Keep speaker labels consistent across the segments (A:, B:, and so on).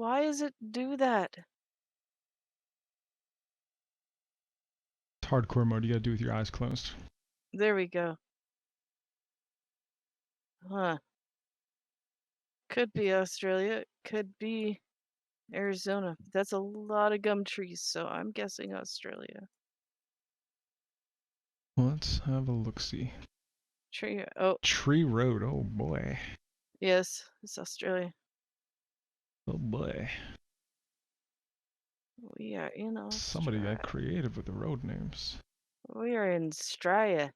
A: Why does it do that?
B: It's hardcore mode. You gotta do it with your eyes closed.
A: There we go. Huh. Could be Australia. Could be Arizona. That's a lot of gum trees, so I'm guessing Australia.
B: Let's have a look-see.
A: Tree. Oh,
B: Tree Road. Oh boy.
A: yes, it's Australia.
B: Oh boy.
A: We are in
B: Somebody
A: Australia.
B: got creative with the road names.
A: We are in Australia.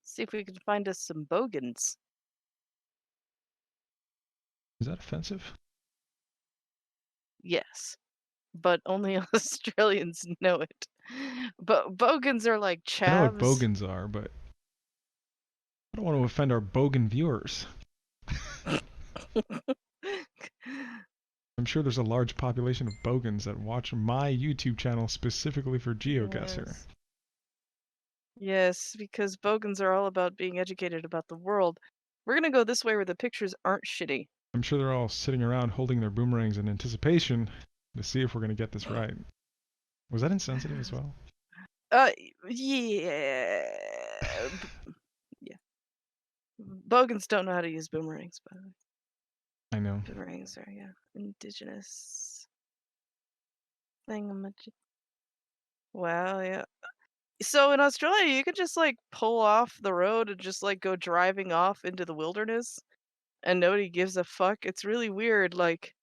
A: See if we can find us some bogans.
B: Is that offensive?
A: Yes, but only Australians know it. But bogans are like
B: I know what
A: chavs.
B: bogans are, but I don't want to offend our bogan viewers. I'm sure there's a large population of bogans that watch my YouTube channel specifically for Geo Guessr.
A: Yes. Yes, because bogans are all about being educated about the world. We're gonna go this way where the pictures aren't shitty.
B: I'm sure they're all sitting around holding their boomerangs in anticipation to see if we're going to get this right. Was that insensitive as well?
A: Yeah. Yeah. Bogans don't know how to use boomerangs, by the way.
B: I know.
A: Boomerangs are, yeah, indigenous thingamajig. Wow, yeah. So in Australia, you could just like pull off the road and just like go driving off into the wilderness and nobody gives a fuck. It's really weird. Like,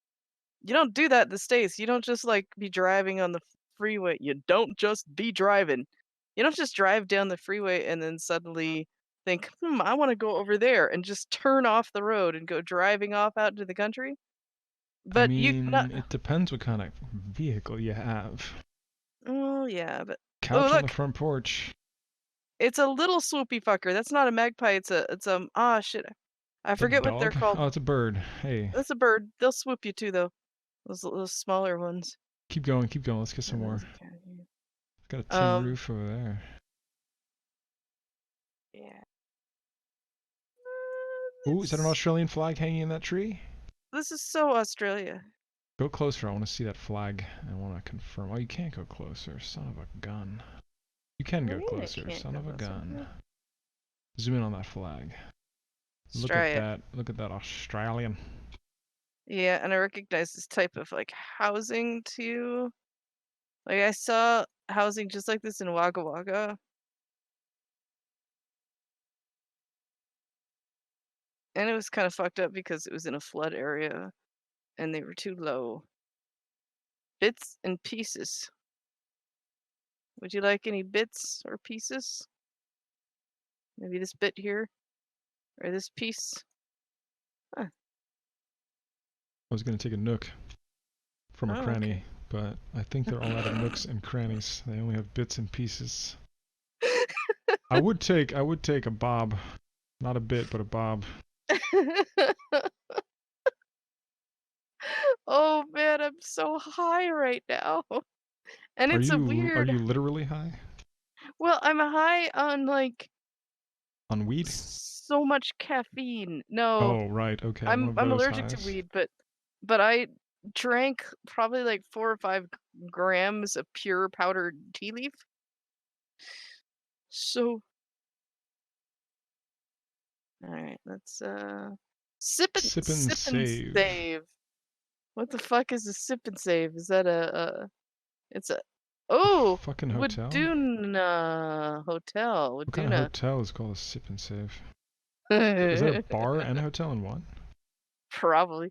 A: you don't do that in the States. You don't just like be driving on the freeway. You don't just be driving. You don't just drive down the freeway and then suddenly think, I want to go over there and just turn off the road and go driving off out into the country.
B: I
A: But you not.
B: mean, it depends what kind of vehicle you have.
A: Oh yeah, but oh
B: Couch on the
A: look,
B: front porch.
A: it's a little swoopy fucker. That's not a magpie. It's ah shit. I
B: Is that a
A: forget what they're
B: dog?
A: called.
B: Oh, it's a bird. Hey,
A: That's a bird. They'll swoop you too though. Those smaller ones.
B: keep going, keep going. Let's get some more. Got a tin
A: Um.
B: roof over there.
A: Yeah.
B: Ooh, is that an Australian flag hanging in that tree?
A: This is so Australia.
B: Go closer. I want to see that flag. I want to confirm. Oh, you can't go closer. Son of a gun. You can
A: What do
B: go
A: you mean I
B: closer.
A: can't
B: Son
A: go
B: of a
A: closer?
B: gun. Zoom in on that flag. Look at
A: Australia.
B: that. Look at that Australian.
A: Yeah, and I recognize this type of like housing too. Like I saw housing just like this in Wagga Wagga. And it was kind of fucked up because it was in a flood area and they were too low. Bits and pieces. Would you like any bits or pieces? Maybe this bit here or this piece. Huh.
B: I was going to take a nook from a
A: Oh,
B: cranny,
A: okay.
B: but I think they're all out of nooks and crannies. They only have bits and pieces. I would take a bob. Not a bit, but a bob.
A: Oh man, I'm so high right now. And it's a
B: Are
A: weird.
B: you literally high?
A: Well, I'm high on like
B: On weed?
A: so much caffeine. No,
B: Oh, right. Okay, one
A: I'm
B: of
A: I'm
B: those
A: allergic to
B: highs.
A: weed, but I drank probably like 4 or 5 grams of pure powdered tea leaf. So, all right, let's
B: Sip and
A: sip and
B: save.
A: save. What the fuck is a sip and save? Is that it's a oh,
B: Fucking hotel?
A: Waduna Hotel,
B: What kind of
A: Waduna.
B: hotel is called a sip and save? Is that a bar and a hotel in one?
A: Probably.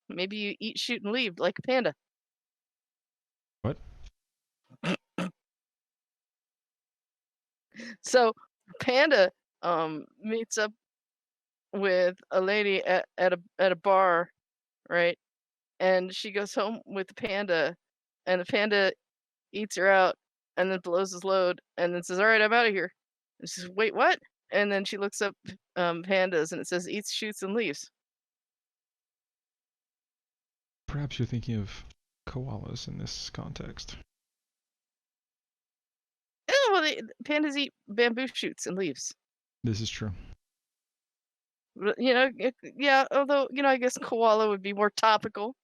A: Maybe you eat, shoot, and leave like a panda.
B: What?
A: So Panda meets up with a lady at a bar, right? And she goes home with the panda, and the panda eats her out, and then blows his load, and then says, "All right, I'm out of here." And she says, "Wait, what?" And then she looks up pandas, and it says, "Eats, shoots, and leaves."
B: Perhaps you're thinking of koalas in this context.
A: Oh, well, pandas eat bamboo shoots and leaves.
B: This is true.
A: You know, yeah. Although I guess koala would be more topical.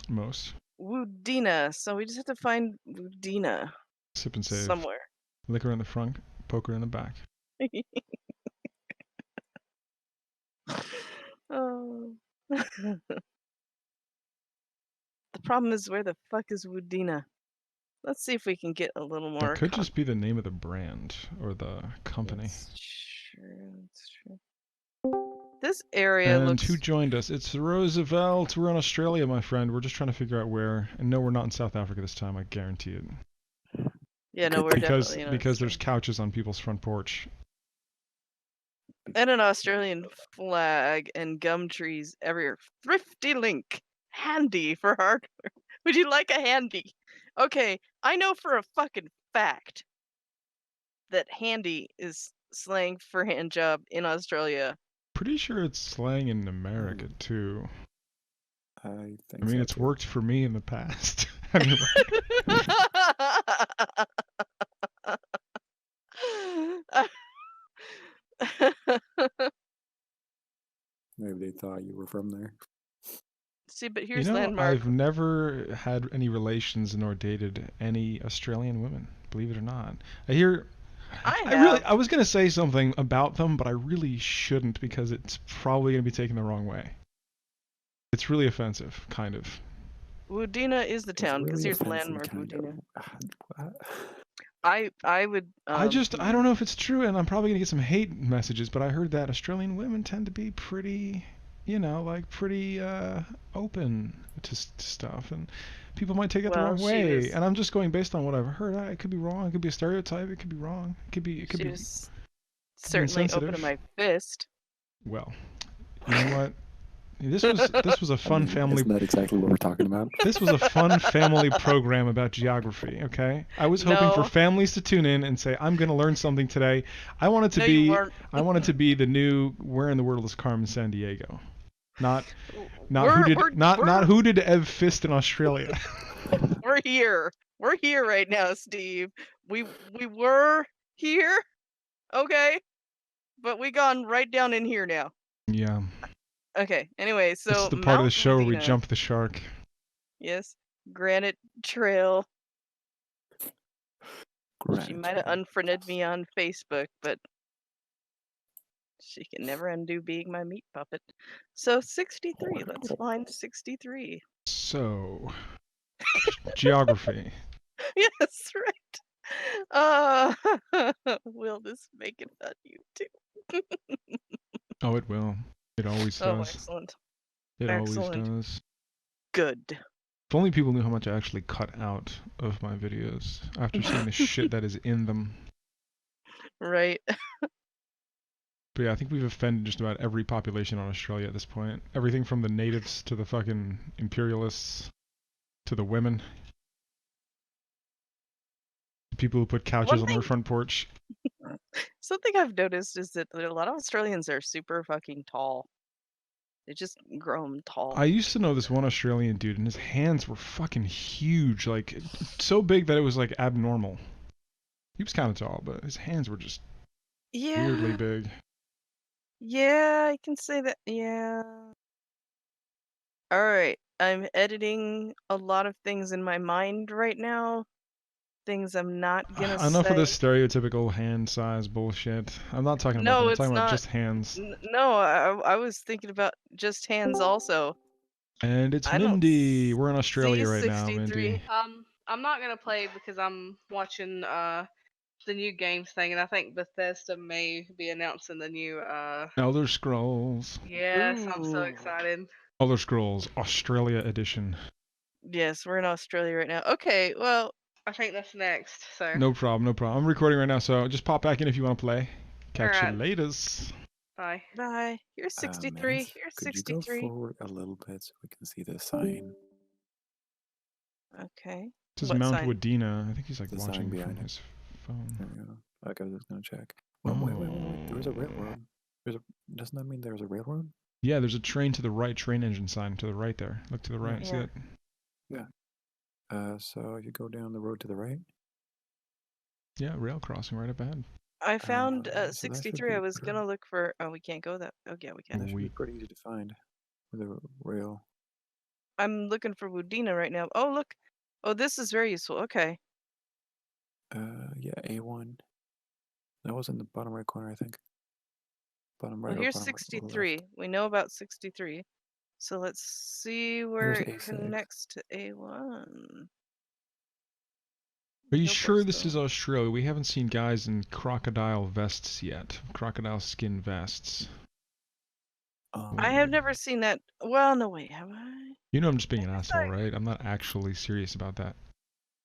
B: Most.
A: Woodina. So we just have to find Woodina
B: Sip and save.
A: somewhere.
B: Lick her in the front, poke her in the back.
A: Oh. The problem is, where the fuck is Woodina? Let's see if we can get a little
B: That
A: more
B: could just be the name of the brand or the company.
A: That's true. That's true. This area
B: And who
A: looks.
B: joined us? It's Roosevelt. We're in Australia, my friend. We're just trying to figure out where. And no, we're not in South Africa this time. I guarantee it.
A: Yeah, no,
C: Good
A: we're
C: thing.
B: Because
A: definitely in
B: because there's
A: Australia.
B: couches on people's front porch.
A: And an Australian flag and gum trees everywhere. Thrifty link. Handy for hardware. Would you like a handy? Okay, I know for a fucking fact that handy is slang for hand job in Australia.
B: Pretty sure it's slang in America too.
C: I
B: I
C: think
B: mean,
C: so
B: it's
C: too.
B: worked for me in the past. Anyway.
C: Maybe they thought you were from there.
A: See, but
B: You
A: here's
B: know,
A: landmark.
B: I've never had any relations nor dated any Australian women, believe it or not. I
A: have.
B: was gonna say something about them, but I really shouldn't because it's probably gonna be taken the wrong way. It's really offensive, kind of.
A: Woodina is the
C: It's
A: town, because
C: really
A: here's
C: offensive,
A: landmark
C: kind of.
A: Woodina.
C: What?
A: I would
B: I don't know if it's true, and I'm probably gonna get some hate messages, but I heard that Australian women tend to be pretty, pretty open to stuff, and people might take it the
A: well,
B: wrong way. And I'm just going based on what I've heard. It could be wrong. It could be a stereotype. It could be wrong. It could
A: she
B: be
A: was certainly open to
B: insensitive.
A: my fist.
B: Well, you know what? This was a
C: I
B: fun
C: mean,
B: family.
C: isn't that exactly what we're talking about?
B: This was a fun family program about geography, okay? I was hoping for
A: No,
B: families to tune in and say, I'm going to learn something today. I wanted to
A: no, you
B: be
A: weren't.
B: I wanted to be the new Where in the World is Carmen Sandiego. Not
A: We're
B: not who did Ev Fist in Australia.
A: we're here. We're here right now, Steve. We were here, okay, but we gone right down in here now.
B: Yeah.
A: Okay. Anyway,
B: This is
A: so
B: the part of the
A: Mount
B: show where we
A: Woodina.
B: jump the shark.
A: Yes, Granite Trail. She
C: Granite
A: might have
C: Trail.
A: unfriended me on Facebook, but she can never undo being my meat puppet. So 63. Let's
C: Horrible.
A: find 63.
B: So, geography.
A: Yes, right. Will this make it on YouTube?
B: Oh, it will. It always
A: Oh,
B: does.
A: excellent.
B: It always
A: Excellent.
B: does.
A: Good.
B: If only people knew how much I actually cut out of my videos after seeing the shit that is in them.
A: Right.
B: But yeah, I think we've offended just about every population on Australia at this point. Everything from the natives to the fucking imperialists to the women. The people who put couches
A: One
B: on their
A: thing,
B: front porch.
A: something I've noticed is that a lot of Australians are super fucking tall. They just grow them tall.
B: I used to know this one Australian dude, and his hands were fucking huge. Like, so big that it was like abnormal. He was kind of tall, but his hands were just weirdly
A: Yeah.
B: big.
A: Yeah, I can say that. Yeah. All right. I'm editing a lot of things in my mind right now. Things I'm not gonna
B: Enough of
A: say.
B: this stereotypical hand size bullshit. I'm not talking about that.
A: No,
B: I'm
A: it's
B: talking about
A: not.
B: just hands.
A: No, I was thinking about just hands also.
B: And it's
A: I don't
B: Mindy. We're in
A: see
B: Australia right now,
A: 63.
B: Mindy.
D: I'm not gonna play because I'm watching the new games thing, and I think Bethesda may be announcing the new
B: Elder Scrolls.
D: Yes, I'm so
A: Ooh.
D: excited.
B: Elder Scrolls Australia edition.
A: Yes, we're in Australia right now. Okay, well,
D: I think that's next. So
B: No problem, no problem. I'm recording right now, so just pop back in if you want to play. Catch you
D: Alright.
B: laters.
D: Bye.
A: bye. Here's 63.
C: Mans,
A: Here's
C: could you go
A: 63.
C: forward a little bit so we can see the sign?
A: Okay.
B: This is
A: What
B: Mount
A: sign?
B: Wadena. I think he's like
C: The sign
B: watching from
C: behind it.
B: his phone.
C: There we go. Like I was just gonna check. Well, wait. There was a railroad. Doesn't that mean there was a railroad?
B: Yeah, there's a train to the right, train engine sign to the right there. Look to the right, see
A: Yeah.
B: it?
C: So if you go down the road to the right.
B: Yeah, rail crossing right up ahead.
A: I found
C: So that should
A: 63. I
C: be
A: was gonna look for. Oh, we can't go that. Oh, yeah, we can.
C: that should be
B: We
C: pretty easy to find with a rail.
A: I'm looking for Wudina right now. Oh, look. Oh, this is very useful. Okay.
C: Yeah, A1. That was in the bottom right corner, I think. Bottom
A: Well,
C: right or
A: here's
C: bottom left.
A: 63. We know about 63. So let's see where
C: Here's
A: it
C: A6.
A: connects to A1.
B: Are you
A: Nope,
B: sure
A: let's
B: this is
A: go.
B: Australia? We haven't seen guys in crocodile vests yet. Crocodile skin vests.
A: I have
C: Um,
A: never seen that. Well, no, wait, have I?
B: You know I'm just being
A: I
B: an
A: guess
B: asshole, right? I'm not actually serious about that.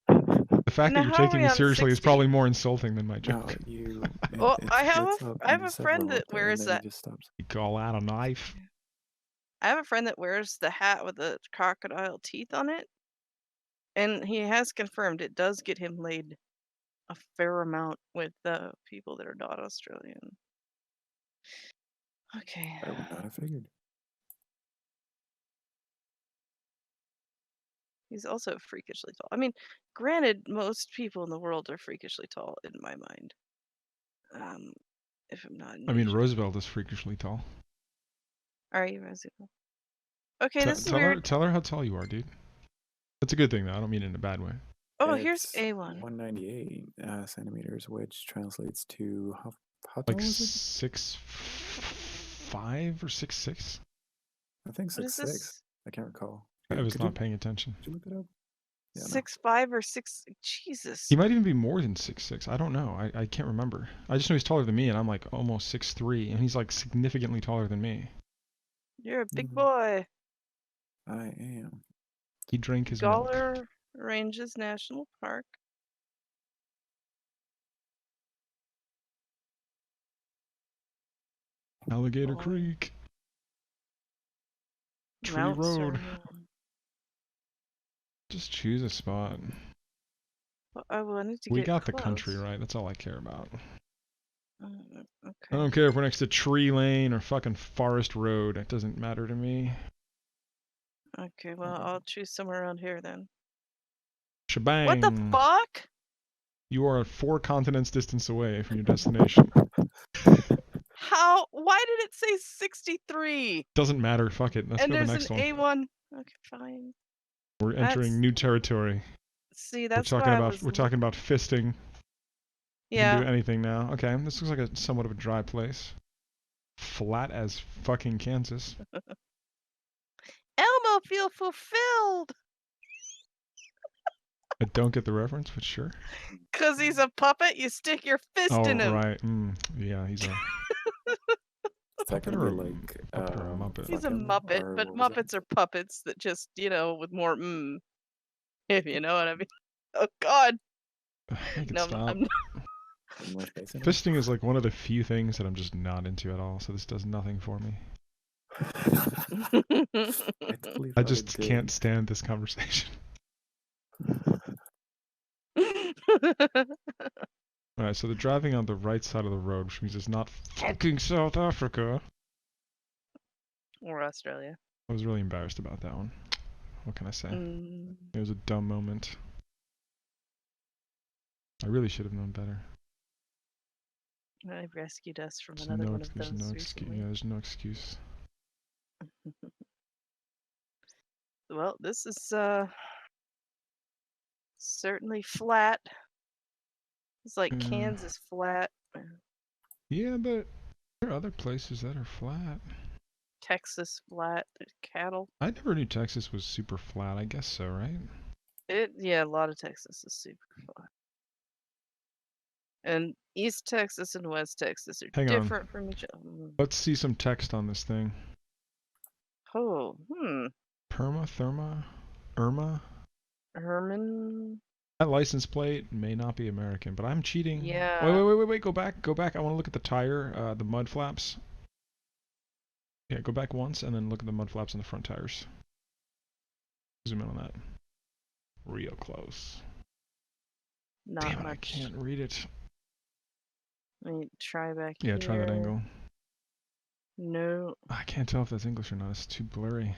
C: no,
B: The fact that
A: Now,
B: you're
A: how are
B: taking
A: we
B: me
A: on
B: seriously is
A: 60?
B: probably more insulting than my joke.
C: you.
A: Well,
C: It splits up
A: I have
C: into
A: a friend
C: several
A: that
C: up there, and
A: wears
C: then
A: that.
C: it just stops.
B: You call that a knife?
A: I have a friend that wears the hat with the crocodile teeth on it, and he has confirmed it does get him laid a fair amount with people that are not Australian. Okay.
C: I would not have figured.
A: He's also freakishly tall. I mean, granted, most people in the world are freakishly tall in my mind. If I'm not in
B: I mean,
A: Asia.
B: Roosevelt is freakishly tall.
A: Are you, Rosie? Okay, this is
B: Tell
A: weird.
B: her how tall you are, dude. That's a good thing, though. I don't mean it in a bad way.
A: Oh, here's
C: It's
A: A1.
C: 198 centimeters, which translates to how
B: Like
C: tall is it?
B: 6'5" or 6'6".
C: I think
A: What is
C: 6'6".
A: this?
C: I can't recall.
B: I was
C: Could
B: not paying attention.
C: you look it up? Yeah, no.
A: 6'5" or 6? Jesus.
B: He might even be more than 6'6". I don't know. I can't remember. I just know he's taller than me, and I'm like almost 6'3", and he's like significantly taller than me.
A: You're a big
C: Mhm.
A: boy.
C: I am.
B: He drank his milk.
A: Gawler Ranges National Park.
B: Alligator
A: Oh.
B: Creek. Tree
A: Mount
B: Road.
A: Sermon.
B: Just choose a spot.
A: Well, I wanted to
B: We
A: get
B: got
A: close.
B: the country right. That's all I care about.
A: Okay.
B: I don't care if we're next to Tree Lane or fucking Forest Road. It doesn't matter to me.
A: Okay, well, I'll choose somewhere around here then.
B: Shebang.
A: What the fuck?
B: You are 4 continents distance away from your destination.
A: How? Why did it say 63?
B: Doesn't matter. Fuck it. Let's
A: And
B: go to the
A: there's
B: next
A: an
B: one.
A: A1. Okay, fine.
B: We're entering new territory.
A: See,
B: We're
A: that's
B: talking
A: why I
B: about
A: was.
B: we're talking about fisting. You
A: Yeah.
B: can do anything now. Okay, this looks like a somewhat of a dry place. Flat as fucking Kansas.
A: Elmo feel fulfilled.
B: I don't get the reference, but sure.
A: 'Cause he's a puppet, you stick your fist in him.
B: Right. Yeah, he's a
C: Is that
B: puppet
C: gonna
B: or
C: be like
B: puppet or a muppet.
A: He's a
C: fuck 'em,
A: muppet,
C: or
A: but
C: what was that?
A: Muppets are puppets that just, with more if you know what I mean. Oh God.
B: Make it
A: No,
B: stop.
A: I'm
C: More space in it?
B: Fisting is like one of the few things that I'm just not into at all, so this does nothing for me.
C: I totally
B: I
C: thought it
B: just
C: did.
B: can't stand this conversation. Alright, so they're driving on the right side of the road, which means it's not fucking South Africa.
A: Or Australia.
B: I was really embarrassed about that one. What can I say? It was a dumb moment. I really should have known better.
A: I rescued us from
B: There's
A: another
B: no,
A: one of
B: there's
A: those
B: no
A: recently.
B: yeah, there's no excuse.
A: Well, this is certainly flat. It's like Kansas flat.
B: Yeah, but there are other places that are flat.
A: Texas flat. Cattle.
B: I never knew Texas was super flat. I guess so, right?
A: Yeah, a lot of Texas is super flat. And East Texas and West Texas are
B: Hang on.
A: different from each other.
B: Let's see some text on this thing.
A: Oh,
B: Irma?
A: Herman.
B: That license plate may not be American, but I'm cheating.
A: Yeah.
B: Wait, go back. I want to look at the tire, the mud flaps. Yeah, go back once and then look at the mud flaps on the front tires. Zoom in on that. Real close.
A: Not
B: Damn it,
A: much.
B: I can't read it.
A: Let me try back here.
B: Yeah, try that angle.
A: No.
B: I can't tell if that's English or not. It's too blurry.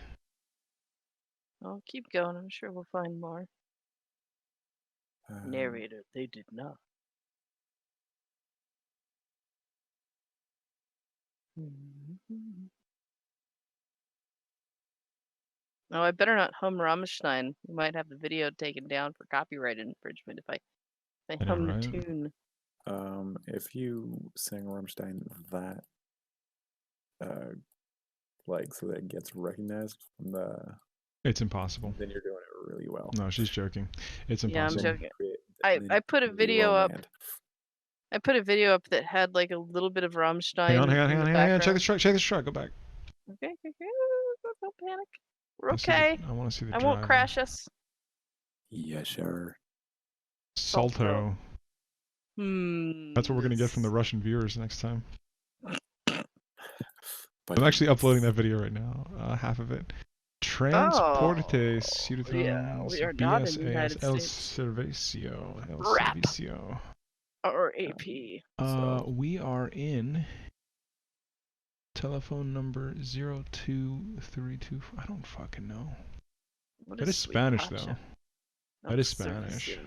A: I'll keep going. I'm sure we'll find more. Narrator, they did not. Oh, I better not hum Rammstein. We might have the video taken down for copyright infringement if I
B: I know,
A: hum the
B: right?
A: tune.
C: If you sing Rammstein that, like, so that it gets recognized from the,
B: It's impossible.
C: then you're doing it really well.
B: No, she's joking. It's
A: Yeah, I'm
B: impossible.
A: joking.
C: Then
A: I put a
C: you're really
A: video
C: well
A: up.
C: manned.
A: I put a video up that had like a little bit of
B: Hang on,
A: Rammstein in the
B: hang on.
A: background.
B: Check this truck. Go back.
A: Okay, don't panic. We're
B: I
A: okay.
B: want to see the
A: I
B: driver.
A: won't crash us.
C: Yeah, sure.
B: Salto. That's what we're gonna get from the
A: This-
B: Russian viewers next time.
C: But
B: I'm actually uploading that video right now. Half of it. Transporte
A: Oh, yeah, we are not in the United
B: El
A: States.
B: Servicio. El
A: Rap.
B: Servicio.
A: Or AP.
B: We are in telephone number 0232. I don't fucking know.
A: What
B: That is
A: Sweet
B: Spanish
A: Pacha?
B: though.
A: Oh,
B: That is Spanish.
A: Servicio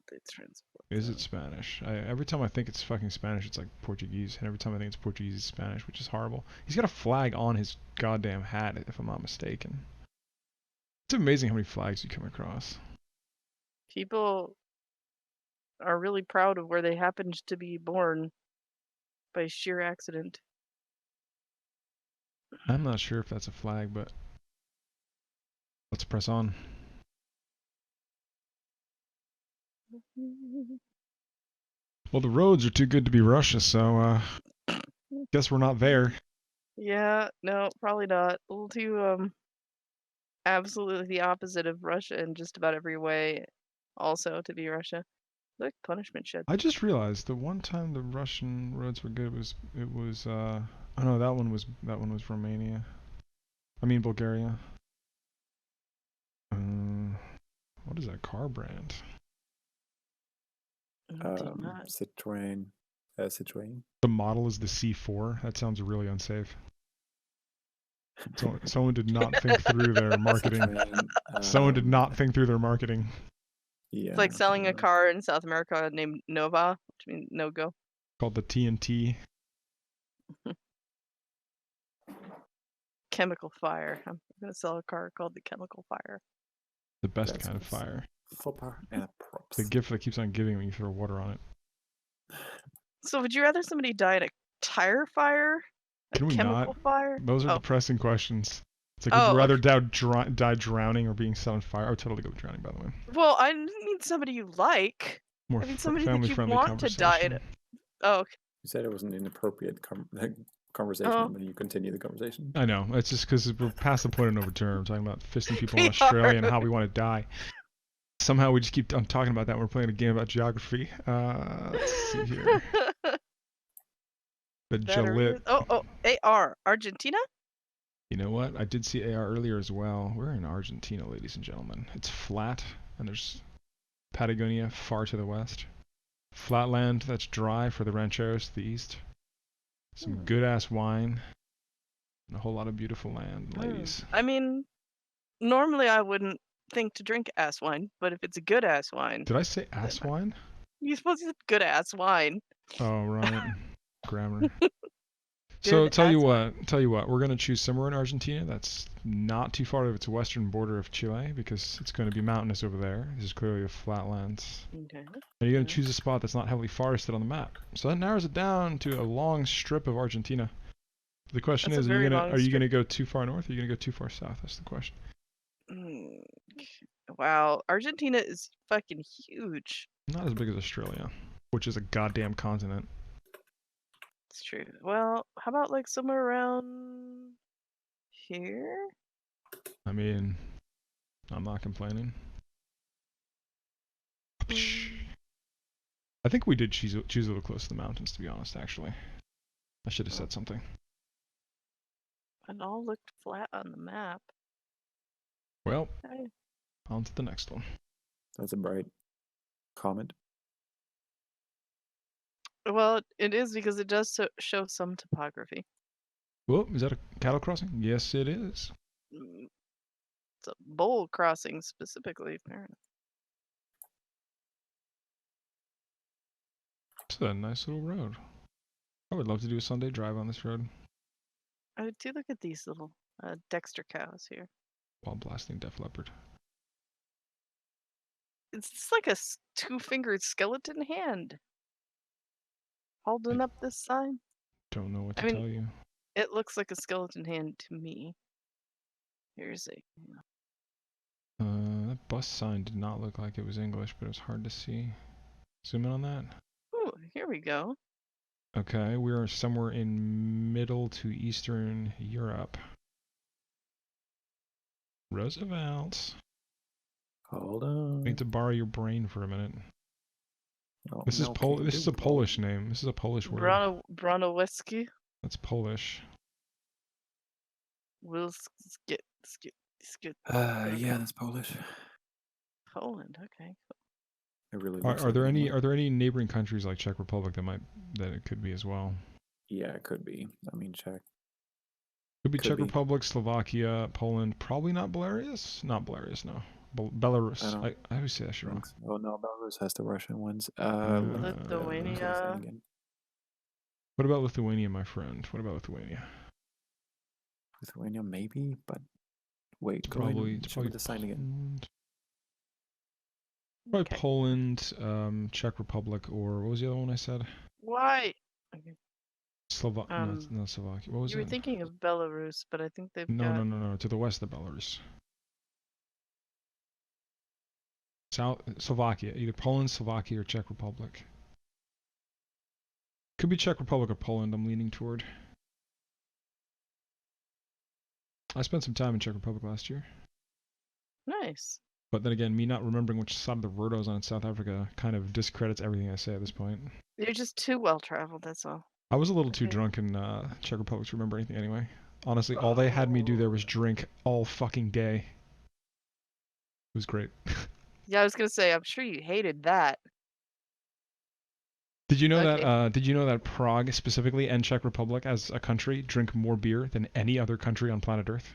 A: de Transporte.
B: Is it Spanish? Every time I think it's fucking Spanish, it's like Portuguese, and every time I think it's Portuguese, it's Spanish, which is horrible. He's got a flag on his goddamn hat, if I'm not mistaken. It's amazing how many flags you come across.
A: People are really proud of where they happened to be born by sheer accident.
B: I'm not sure if that's a flag, but let's press on. Well, the roads are too good to be Russia, so guess we're not there.
A: Yeah, no, probably not. A little too absolutely the opposite of Russia in just about every way. Also to be Russia. Look, punishment shed.
B: I just realized the one time the Russian roads were good was oh no, that one was Romania. I mean Bulgaria. What is that car brand?
C: Citroën. Citroën.
B: The model is the C4. That sounds really unsafe. Someone did not think through their marketing. Someone did not think through their marketing.
C: Yeah.
A: It's like selling a car in South America named Nova, which means no go.
B: Called the TNT.
A: Chemical fire. I'm gonna sell a car called the Chemical Fire.
B: The best kind of fire.
C: Flipper and props.
B: The gift that keeps on giving when you throw water on it.
A: So would you rather somebody die in a tire fire?
B: Can we
A: chemical
B: not?
A: fire?
B: Those are depressing questions. It's like, would you rather die drowning or being set on fire? I would totally go with drowning, by the way.
A: Well, I mean somebody you like.
B: More
A: I mean somebody that you
B: family-friendly
A: want to die in. Oh, okay.
C: You said it was an inappropriate conversation, but you continue the conversation.
B: I know. It's just because we're past the point of no return. We're talking about fisting people in Australia and how we want to die. Somehow we just keep on talking about that. We're playing a game about geography. Let's see here. The Jalit.
A: Oh, AR. Argentina?
B: You know what? I did see AR earlier as well. We're in Argentina, ladies and gentlemen. It's flat, and there's Patagonia far to the west. Flatland that's dry for the rancheros to the east. Some good-ass wine. And a whole lot of beautiful land, ladies.
A: I mean, normally I wouldn't think to drink ass wine, but if it's a good ass wine.
B: Did I say ass wine?
A: You're supposed to say good ass wine.
B: Oh, right. Grammar. So tell you what, we're gonna choose somewhere in Argentina that's not too far of its western border of Chile because it's going to be mountainous over there. This is clearly a flatlands.
A: Okay.
B: And you're gonna choose a spot that's not heavily forested on the map. So that narrows it down to a long strip of Argentina. The question is, are you gonna go too far north or are you gonna go too far south? That's the question.
A: Wow, Argentina is fucking huge.
B: Not as big as Australia, which is a goddamn continent.
A: It's true. Well, how about like somewhere around here?
B: I mean, I'm not complaining. I think we did choose a little close to the mountains, to be honest, actually. I should have said something.
A: It all looked flat on the map.
B: Well, on to the next one.
C: That's a bright comment.
A: Well, it is because it does show some topography.
B: Whoa, is that a cattle crossing? Yes, it is.
A: It's a bull crossing specifically, apparently.
B: It's a nice little road. I would love to do a Sunday drive on this road.
A: Oh, do look at these little Dexter cows here.
B: While blasting Def Leppard.
A: It's just like a two-fingered skeleton hand holding up this sign.
B: Don't know what
A: I
B: to
A: mean,
B: tell you.
A: it looks like a skeleton hand to me. Here's a.
B: That bus sign did not look like it was English, but it was hard to see. Zoom in on that.
A: Ooh, here we go.
B: Okay, we are somewhere in Middle to Eastern Europe. Roosevelt.
C: Hold on.
B: I need to borrow your brain for a minute.
C: Oh,
B: This is
C: no,
B: This is a Polish name. This is a Polish word.
A: Branoweski.
B: That's Polish.
A: Will skit.
C: Yeah, that's Polish.
A: Poland. Okay.
C: It really looks
B: Are
C: like
B: there
C: it
B: any
C: anyway.
B: are there any neighboring countries like Czech Republic that it could be as well?
C: Yeah, it could be. I mean, Czech.
B: Could be
C: Could
B: Czech
C: be.
B: Republic, Slovakia, Poland. Probably not Belarus. Not Belarus. No. Belarus. I always say that shit wrong.
C: Oh no, Belarus has the Russian ones.
A: Lithuania.
C: Again.
B: What about Lithuania, my friend? What about Lithuania?
C: Lithuania, maybe, but wait.
B: It's
C: Go ahead
B: probably
C: and show me the sign again.
B: Probably
A: Okay.
B: Poland, Czech Republic, or what was the other one I said?
A: Why? Okay.
B: No, Slovakia. What was
A: You were
B: it?
A: thinking of Belarus, but I think they've
B: No,
A: got.
B: no. To the west of Belarus. Slovakia. Either Poland, Slovakia, or Czech Republic. Could be Czech Republic or Poland, I'm leaning toward. I spent some time in Czech Republic last year.
A: Nice.
B: But then again, me not remembering which side of the road I was on in South Africa kind of discredits everything I say at this point.
A: You're just too well traveled, that's all.
B: I was a little too
A: Okay.
B: drunk in Czech Republic to remember anything anyway. Honestly, all they had me do there was drink all fucking day. It was great.
A: Yeah, I was gonna say, I'm sure you hated that.
B: Did you know
A: Okay.
B: that? Did you know that Prague specifically and Czech Republic as a country drink more beer than any other country on planet Earth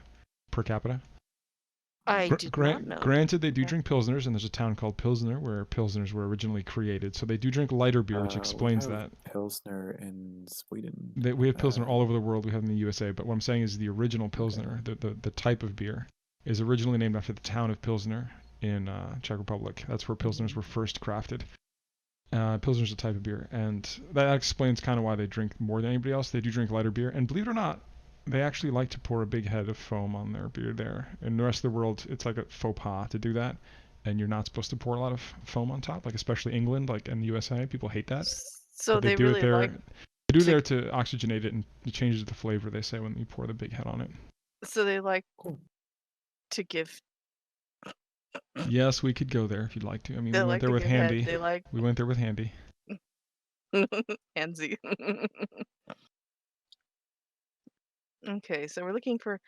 B: per capita?
A: I did not know.
B: Granted, they do
A: Okay.
B: drink pilsners, and there's a town called Pilsner where pilsners were originally created, so they do drink lighter beer, which explains
C: we have
B: that.
C: Pilsner in Sweden.
B: We have pilsner all over the world. We have in the USA, but what I'm saying is the original pilsner, the type of beer, is originally named after the town of Pilsner in Czech Republic. That's where pilsners were first crafted. Pilsner's a type of beer, and that explains kind of why they drink more than anybody else. They do drink lighter beer, and believe it or not, they actually like to pour a big head of foam on their beer there. In the rest of the world, it's like a faux pas to do that, and you're not supposed to pour a lot of foam on top, like especially England, like in the USA, people hate that.
A: So
B: But
A: they
B: do
A: really
B: it there.
A: like.
B: They do it there to oxygenate it, and it changes the flavor, they say, when you pour the big head on it.
A: So they like to give.
B: Yes, we could go there if you'd like to. I mean,
A: They
B: we went
A: like
B: there
A: to
B: with
A: give head.
B: Handy.
A: They like.
B: We went there with Handy.
A: Handsy. Okay, so we're looking for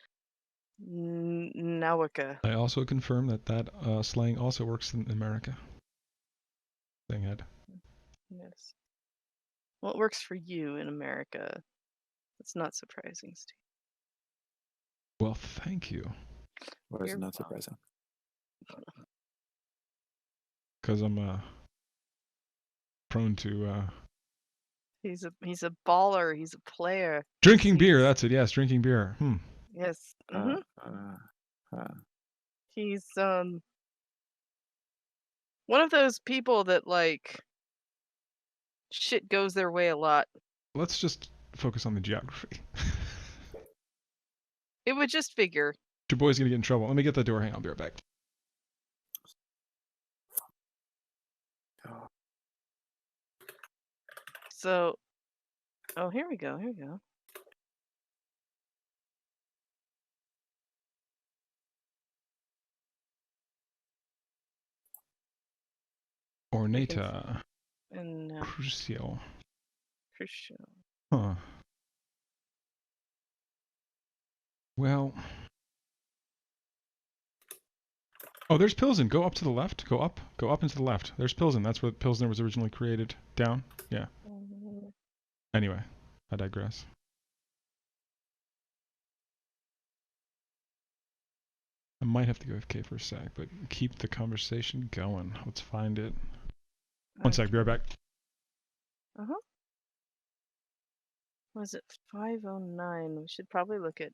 A: Nawaka.
B: I also confirm that slang also works in America. Saying head.
A: Yes. Well, it works for you in America. It's not surprising, Steve.
B: Well, thank you.
C: Why is
A: You're
C: it not surprising?
B: Because I'm prone to
A: He's a baller. He's a player.
B: drinking beer. That's it. Yes, drinking beer.
A: Yes. He's one of those people that like shit goes their way a lot.
B: Let's just focus on the geography.
A: It would just figure.
B: Your boy's gonna get in trouble. Let me get the door. Hang on, I'll be right back.
A: So, oh, here we go. Here we go.
B: Ornata.
A: And
B: Crucial.
A: Crucial.
B: Huh. Well. Oh, there's Pilsen. Go up to the left. Go up and to the left. There's Pilsen. That's where Pilsner was originally created. Down. Yeah. Anyway, I digress. I might have to go AFK for a sec, but keep the conversation going. Let's find it. One sec, be right back.
A: Was it 509? We should probably look at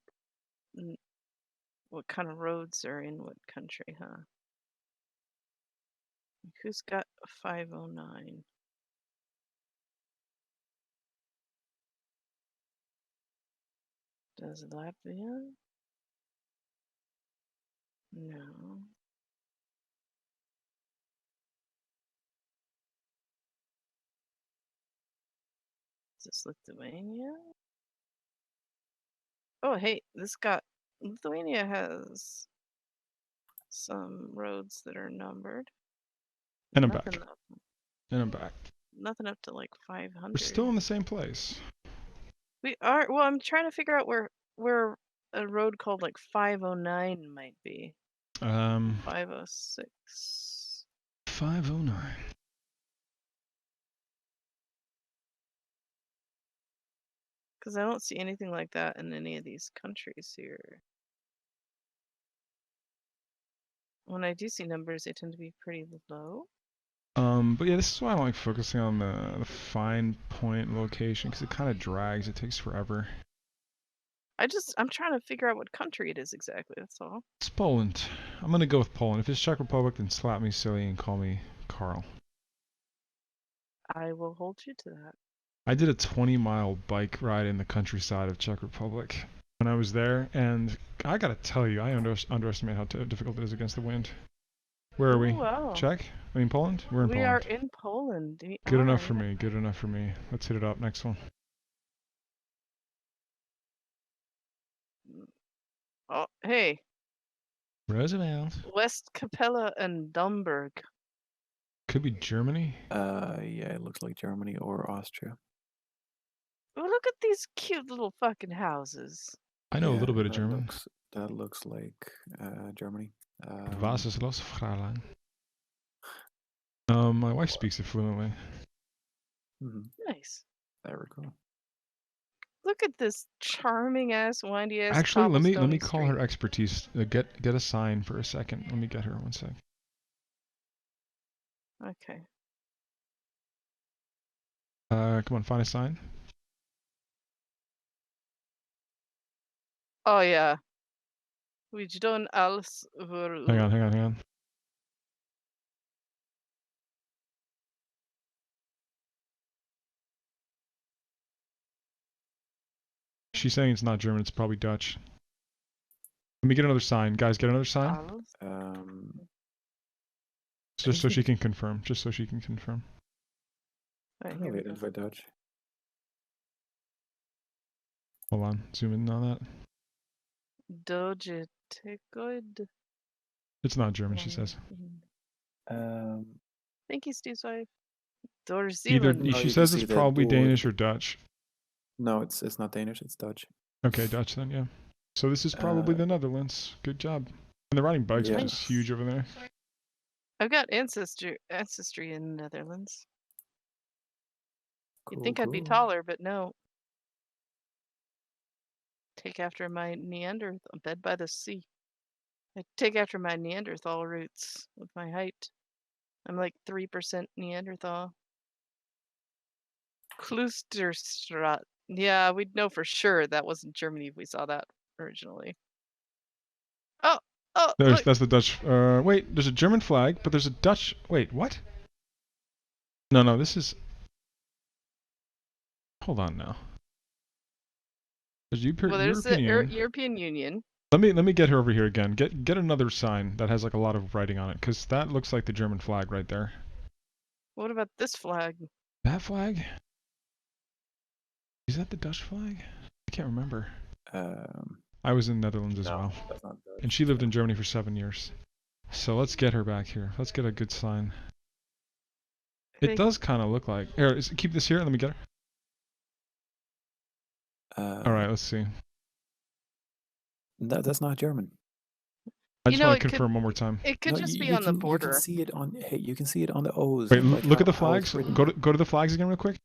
A: what kind of roads are in what country, huh? Who's got 509? Does Latvia? No. Is this Lithuania? Oh, hey, Lithuania has some roads that are numbered.
B: And I'm back.
A: Nothing up,
B: And I'm back.
A: nothing up to like 500.
B: We're still in the same place.
A: We are. Well, I'm trying to figure out where a road called like 509 might be. 506.
B: 509.
A: Because I don't see anything like that in any of these countries here. When I do see numbers, they tend to be pretty low.
B: But yeah, this is why I don't like focusing on the fine point location, because it kind of drags. It takes forever.
A: I'm trying to figure out what country it is exactly, that's all.
B: It's Poland. I'm gonna go with Poland. If it's Czech Republic, then slap me silly and call me Carl.
A: I will hold you to that.
B: I did a 20-mile bike ride in the countryside of Czech Republic when I was there, and I gotta tell you, I underestimate how difficult it is against the wind. Where are we?
A: Wow.
B: Czech? I mean Poland? We're in Poland.
A: We are in Poland.
B: Good enough for me. Good enough for me. Let's hit it up. Next one.
A: Oh, hey.
B: Roosevelt.
A: West Capella and Domburg.
B: Could be Germany.
C: Yeah, it looks like Germany or Austria.
A: Oh, look at these cute little fucking houses.
B: I know a
C: Yeah,
B: little bit of
C: that
B: German.
C: That looks like Germany.
B: Was ist los, Fräulein? My wife speaks it fluently.
A: Nice.
C: There we go.
A: Look at this charming ass, windy ass.
B: Actually, let me call
A: street.
B: her expertise. Get a sign for a second. Let me get her 1 sec.
A: Okay.
B: Come on, find a sign.
A: Oh yeah. We don't alles voor.
B: Hang on. She's saying it's not German. It's probably Dutch. Let me get another sign, guys. Get another sign. Just so she can confirm.
A: Right, here we go.
C: for Dutch.
B: Hold on. Zoom in on that.
A: Doge good.
B: It's not German, she says.
A: Thank you, Steve's wife. Door
B: Either
A: Zealand.
B: she says it's probably Danish or Dutch.
C: No, it's not Danish. It's Dutch.
B: Okay, Dutch then, yeah. So this is probably the Netherlands. Good job. And they're riding bikes, which is huge over there.
A: I've got ancestry in the Netherlands. You'd think I'd be taller, but no. Take after my Neanderthal, bed by the sea. I take after my Neanderthal roots with my height. I'm like 3% Neanderthal. Klusterstraat. Yeah, we'd know for sure that wasn't Germany if we saw that originally. Oh,
B: that's the Dutch. Wait, there's a German flag, but there's a Dutch. Wait, what? No, this is. Hold on now. There's
A: the European Union.
B: Let me get her over here again. Get another sign that has like a lot of writing on it, because that looks like the German flag right there.
A: What about this flag?
B: That flag? Is that the Dutch flag? I can't remember. I was in Netherlands as well, and she lived in Germany for 7 years. So let's get her back here. Let's get a good sign. It does kind of look like. Here, keep this here. Let me get her. All right, let's see.
C: That's not German.
B: I just want to confirm one more time.
A: It could just be on the border.
C: You can see it on. Hey, you can see it on the O's.
B: Wait, look at the flags. Go to the flags again real quick.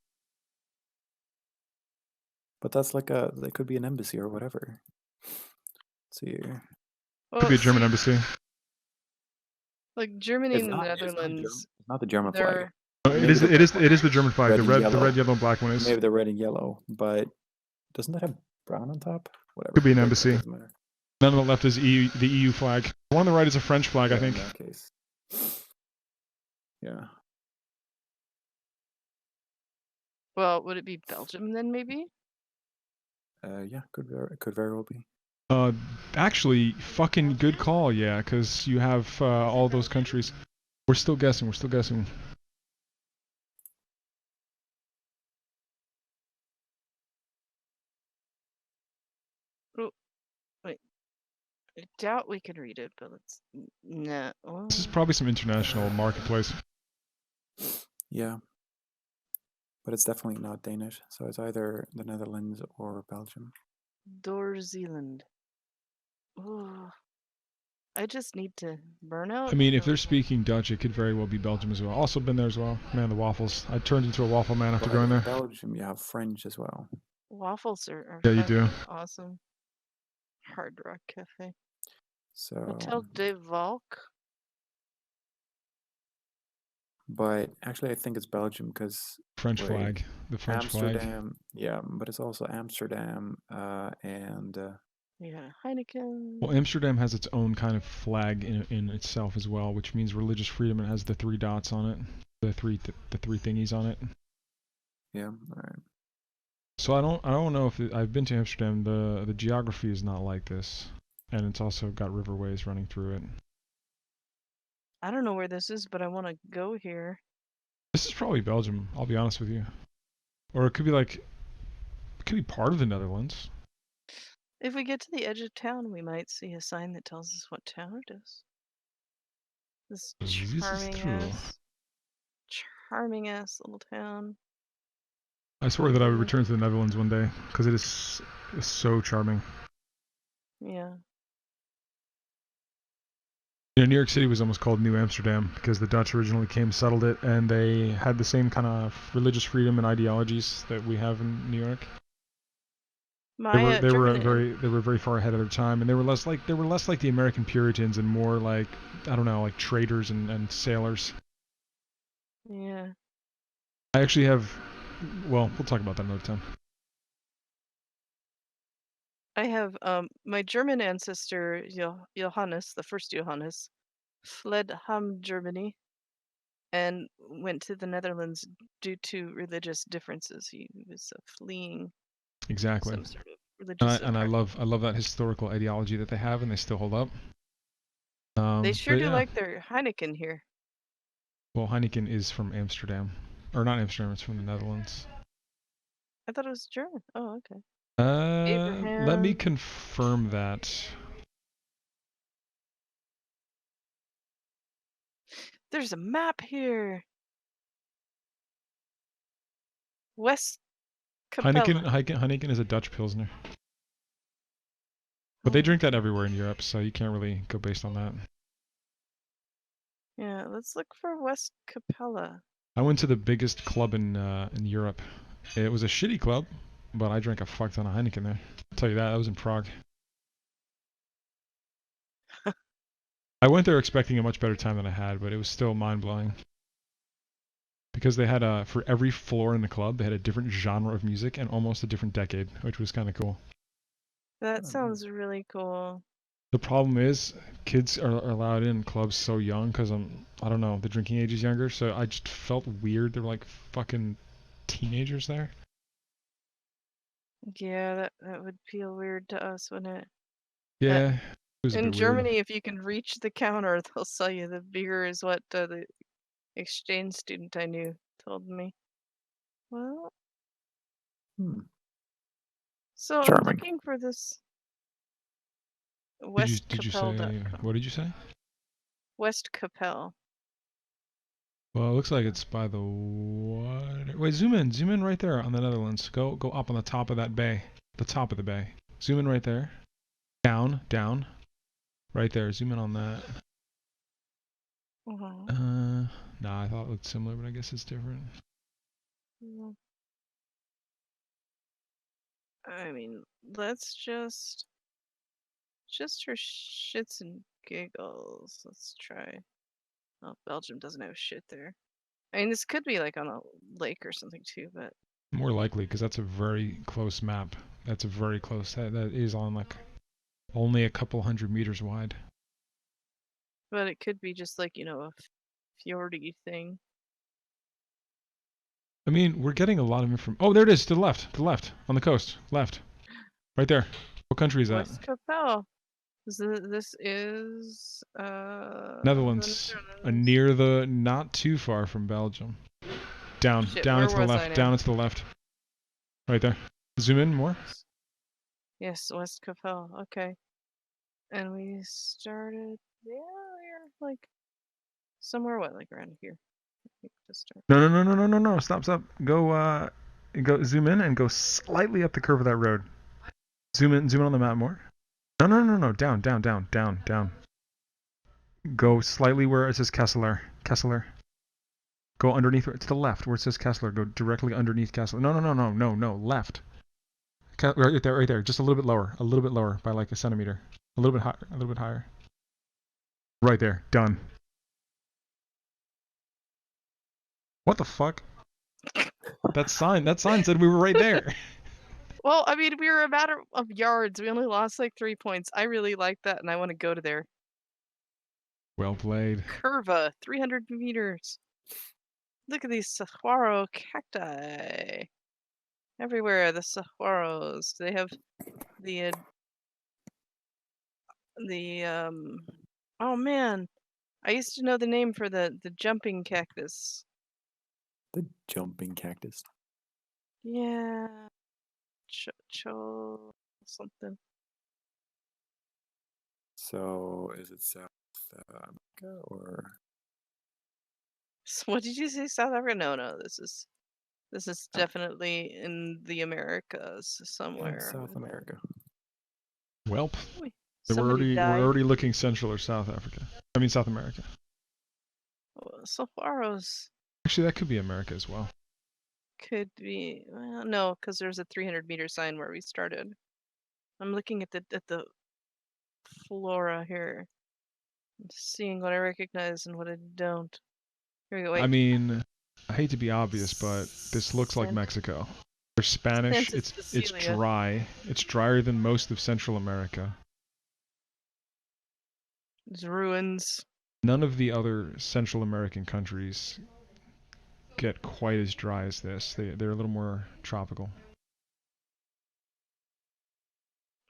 C: But that's like that could be an embassy or whatever. Let's see here.
B: Could be a German embassy.
A: Like Germany and the Netherlands.
C: It's not the German flag.
B: No, it is the German flag. The red, yellow, and black one is.
C: Maybe the red and yellow, but Doesn't that have brown on top? Whatever.
B: Could be an
C: Doesn't-
B: embassy.
C: Doesn't matter.
B: None on the left is the EU flag. The one on the right is a French flag, I
C: Yeah,
B: think.
C: in that case. Yeah.
A: Well, would it be Belgium then, maybe?
C: Yeah, could very well be.
B: Actually, fucking good call, yeah, because you have all those countries. We're still guessing. We're still guessing.
A: Oh, wait. I doubt we can read it, but let's. No.
B: This is probably some international marketplace.
C: Yeah. But it's definitely not Danish, so it's either the Netherlands or Belgium.
A: Door Zealand. Oh, I just need to burn out.
B: I mean, if they're speaking Dutch, it could very well be Belgium as well. Also been there as well. Man, the waffles. I turned into a waffle man after
C: But
B: going
C: in
B: there.
C: Belgium, you have French as well.
A: Waffles are
B: Yeah, you do.
A: fucking awesome. Hard Rock Cafe.
C: So,
A: Hotel de Valk.
C: but actually, I think it's Belgium because
B: French
C: wait,
B: flag. The French flag.
C: Amsterdam. Yeah, but it's also Amsterdam and
A: Yeah, Heineken.
B: Well, Amsterdam has its own kind of flag in itself as well, which means religious freedom. It has the 3 dots on it, the three thingies on it.
C: yeah. All right.
B: So I don't know if I've been to Amsterdam. The geography is not like this, and it's also got riverways running through it.
A: I don't know where this is, but I want to go here.
B: This is probably Belgium. I'll be honest with you, or it could be like, it could be part of the Netherlands.
A: If we get to the edge of town, we might see a sign that tells us what town it is. This
B: This is true.
A: charming ass little town.
B: I swear that I would return to the Netherlands one day because it is so charming.
A: Yeah.
B: You know, New York City was almost called New Amsterdam because the Dutch originally came, settled it, and they had the same kind of religious freedom and ideologies that we have in New York. They were very far ahead of their time, and they were less like the American Puritans and more like, I don't know, like traders and sailors.
A: Yeah.
B: I actually have, well, we'll talk about that another time.
A: I have my German ancestor Johannes, the first Johannes, fled Germany and went to the Netherlands due to religious differences. He was fleeing
B: Exactly.
A: some sort of religious
B: And I love that historical ideology that they have, and they still hold up.
A: They sure do
B: yeah.
A: like their Heineken here.
B: Well, Heineken is from Amsterdam, or not Amsterdam. It's from the Netherlands.
A: I thought it was German. Oh, okay.
B: Let me confirm that.
A: There's a map here. West Capella.
B: Heineken is a Dutch Pilsner. But they drink that everywhere in Europe, so you can't really go based on that.
A: Yeah, let's look for West Capella.
B: I went to the biggest club in Europe. It was a shitty club, but I drank a fuck ton of Heineken there. I'll tell you that. That was in Prague. I went there expecting a much better time than I had, but it was still mind-blowing. Because they had for every floor in the club, they had a different genre of music and almost a different decade, which was kind of cool.
A: That sounds really cool.
B: The problem is, kids are allowed in clubs so young because I don't know, the drinking age is younger, so I just felt weird. They were like fucking teenagers there.
A: Yeah, that would feel weird to us, wouldn't it?
B: Yeah, it was a
A: In
B: bit
A: Germany,
B: weird.
A: if you can reach the counter, they'll sell you the beer, is what the exchange student I knew told me. Well, so I'm looking for this
B: Did you say, what did you say?
A: West Capelle.
B: Well, it looks like it's by the water. Wait, zoom in right there on the Netherlands. Go up on the top of that bay, the top of the bay. Zoom in right there. Down, right there. Zoom in on that. Nah, I thought it looked similar, but I guess it's different.
A: I mean, let's just for shits and giggles, let's try. Oh, Belgium doesn't have shit there. I mean, this could be like on a lake or something too, but
B: More likely, because that's a very close map. That's a very close. That is on like only a couple 100 meters wide.
A: But it could be just like, a fjordy thing.
B: I mean, we're getting a lot of information. Oh, there it is, to the left, on the coast, left, right there. What country is that?
A: West Capel. This is
B: Netherlands,
A: the Netherlands.
B: near the, not too far from Belgium. Down,
A: Shit,
B: down
A: where
B: and to the
A: was I
B: left,
A: now?
B: down and to the left. Right there. Zoom in more.
A: Yes, West Capel. Okay. And we started. Yeah, we're like somewhere like around here. I think to start.
B: No. Stop. Go zoom in and go slightly up the curve of that road. Zoom in on the map more. No. Down. Go slightly where it says Kessler. Go underneath to the left where it says Kessler. Go directly underneath Kessler. No. Left. Right there. Just a little bit lower by like a centimeter. A little bit higher. Right there. Done. What the fuck? That sign said we were right there.
A: Well, I mean, we were a matter of yards. We only lost like 3 points. I really like that, and I want to go to there.
B: Well played.
A: Curva, 300 meters. Look at these saguaro cacti. Everywhere, the saguaros. They have oh man, I used to know the name for the jumping cactus.
C: The jumping cactus.
A: Yeah, something.
C: So is it South America or?
A: What did you say, South Africa? No. This is definitely in the Americas
C: Yeah,
A: somewhere.
C: South America.
B: Welp.
A: Somebody
B: We're
A: died.
B: already looking Central or South Africa. I mean South America.
A: Saguaros
B: Actually, that could be America as well.
A: could be. Well, no, because there's a 300-meter sign where we started. I'm looking at the flora here. I'm seeing what I recognize and what I don't. Here we go. Wait.
B: I mean, I hate to be obvious, but this looks like Mexico. There's Spanish.
A: Santa
B: It's
A: Cecilia.
B: dry. It's drier than most of Central America.
A: There's ruins.
B: None of the other Central American countries get quite as dry as this. They're a little more tropical.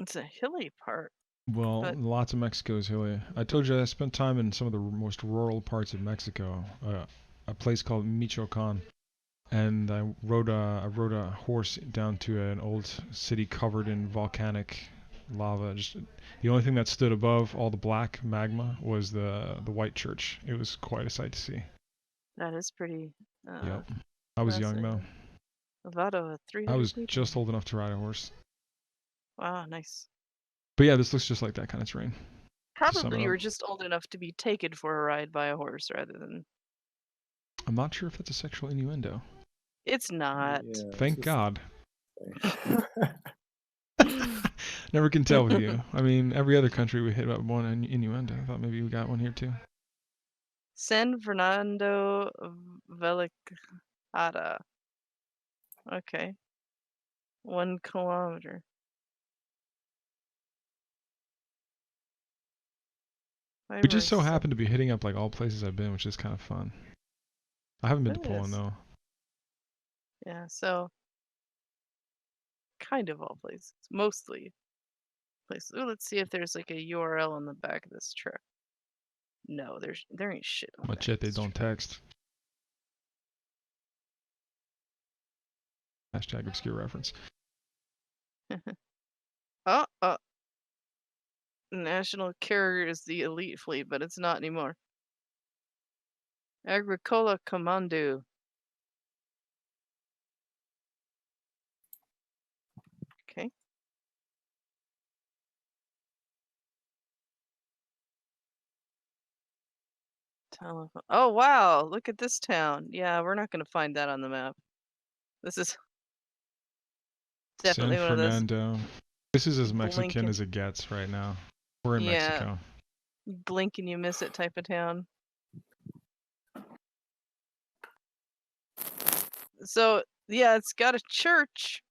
A: It's a hilly part.
B: Well,
A: But
B: lots of Mexico is hilly. I told you I spent time in some of the most rural parts of Mexico, a place called Michoacan, and I rode a horse down to an old city covered in volcanic lava. Just the only thing that stood above all the black magma was the white church. It was quite a sight to see.
A: that is pretty.
B: Yep. I was young though.
A: Nevada, 300
B: I was
A: meters.
B: just old enough to ride a horse.
A: Wow, nice.
B: But yeah, this looks just like that kind of terrain.
A: Probably you were just old enough to be taken for a ride by a horse rather than.
B: I'm not sure if that's a sexual innuendo.
A: It's not.
C: Yeah,
B: Thank God.
C: God.
B: Never can tell with you. I mean, every other country we hit up one innuendo. I thought maybe we got one here too.
A: San Fernando Velicata. Okay. 1 kilometer.
B: We just so happen to be hitting up like all places I've been, which is kind of fun. I haven't been to Poland though.
A: Yeah, so kind of all places, mostly places. Ooh, let's see if there's like a URL on the back of this truck. No, there ain't shit on
B: Much yet they don't text. Hashtag obscure reference.
A: National carrier is the elite fleet, but it's not anymore. Agricola Commando. Okay. Telephone. Oh wow, look at this town. Yeah, we're not gonna find that on the map. This is definitely
B: San
A: one of those.
B: Fernando. This is as Mexican
A: Blinking.
B: as it gets right now. We're in
A: Yeah.
B: Mexico.
A: Blink and you miss it type of town. So yeah, it's got a church.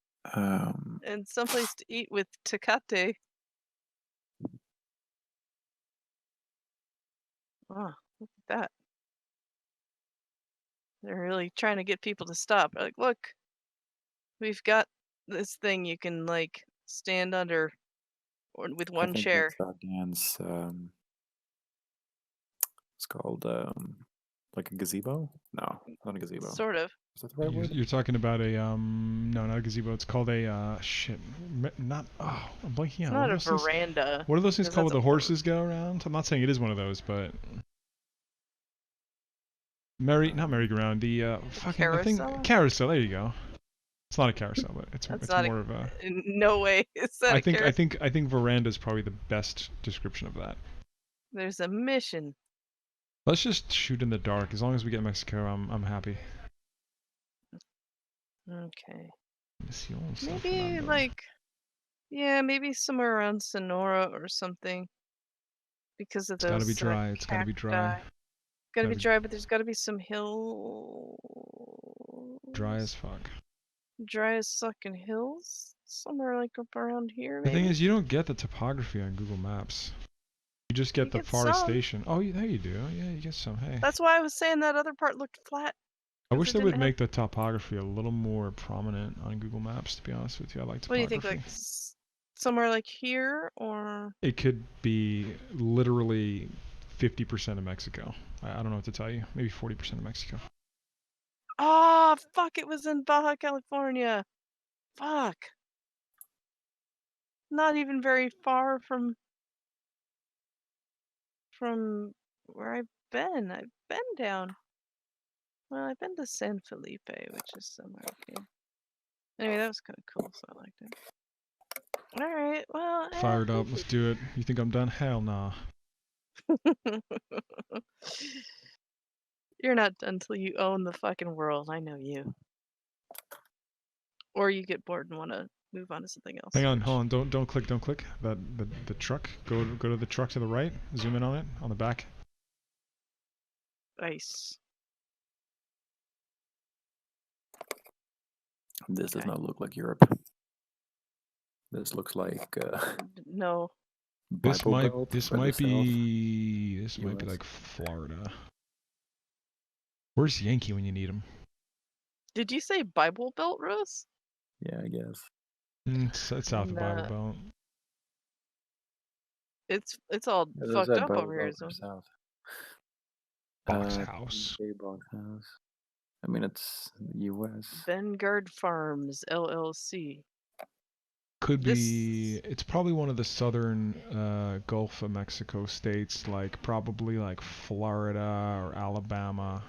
A: and someplace to eat with Tecate. Oh, look at that. They're really trying to get people to stop. Like, look, we've got this thing you can like stand under or with
C: I
A: one
C: think
A: chair.
C: that's that dance. It's called like a gazebo. No, not a gazebo.
A: Sort of.
C: Is that the right word?
B: You're talking about a no, not a gazebo. It's called a shit. Not I'm blanking
A: It's
B: out.
A: not a veranda.
B: What are those things
A: because
B: called
A: that's
B: where
A: a
B: the horses go around? I'm not saying it is one of those, but not merry-go-round. The fucking the thing
A: carousel?
B: carousel. There you go. It's not a carousel, but
A: That's
B: it's
A: not
B: more of a.
A: in no way is that a carousel.
B: I think veranda is probably the best description of that.
A: There's a mission.
B: Let's just shoot in the dark. As long as we get Mexico, I'm happy.
A: Okay.
B: Misión San
A: Maybe
B: Fernando.
A: like, yeah, maybe somewhere around Sonora or something. Because of
B: It's gotta be
A: those
B: dry. It's gotta be dry.
A: cacti. Gotta be
B: Gotta be
A: dry, but there's gotta be some hills.
B: dry as fuck.
A: Dry as sucking hills? Somewhere like up around here,
B: The
A: maybe?
B: thing is, you don't get the topography on Google Maps. You just get
A: You
B: the
A: get some.
B: forestation. Oh, there you do. Yeah, you get some. Hey.
A: That's why I was saying that other part looked flat.
B: I
A: 'cause
B: wish
A: it
B: they would
A: didn't have-
B: make the topography a little more prominent on Google Maps, to be honest with you. I like
A: What do you
B: topography.
A: think, like somewhere like here, or?
B: It could be literally 50% of Mexico. I don't know what to tell you. Maybe 40% of Mexico.
A: Oh, fuck! It was in Baja California. Fuck. Not even very far from where I've been. I've been down. Well, I've been to San Felipe, which is somewhere up here. Anyway, that was kind of cool, so I liked it. All right, well.
B: Fired up. Let's do it. You think I'm done? Hell nah.
A: You're not done till you own the fucking world. I know you. Or you get bored and want to move on to something else.
B: Hang on, hold on. Don't click. Don't click. The truck. Go to the truck to the right. Zoom in on it on the back.
A: Ice.
C: This does
A: Okay.
C: not look like Europe. This looks like
A: No.
B: This
C: Bible
B: might
C: Belt
B: this
C: further
B: might
C: south.
B: be
C: US.
B: like Florida. Where's Yankee when you need him?
A: Did you say Bible Belt, Rose?
C: Yeah, I guess.
B: It's south of Bible
A: Nah.
B: Belt.
A: It's all
C: Yeah, there's
A: fucked
C: that
A: up
C: Bible
A: over here.
C: Belt
A: So.
C: further south.
B: Box house.
C: Big box house. I mean, it's the U.S.
A: Vanguard Farms LLC.
B: Could be. It's probably one of the southern Gulf of Mexico states, like probably like Florida or Alabama,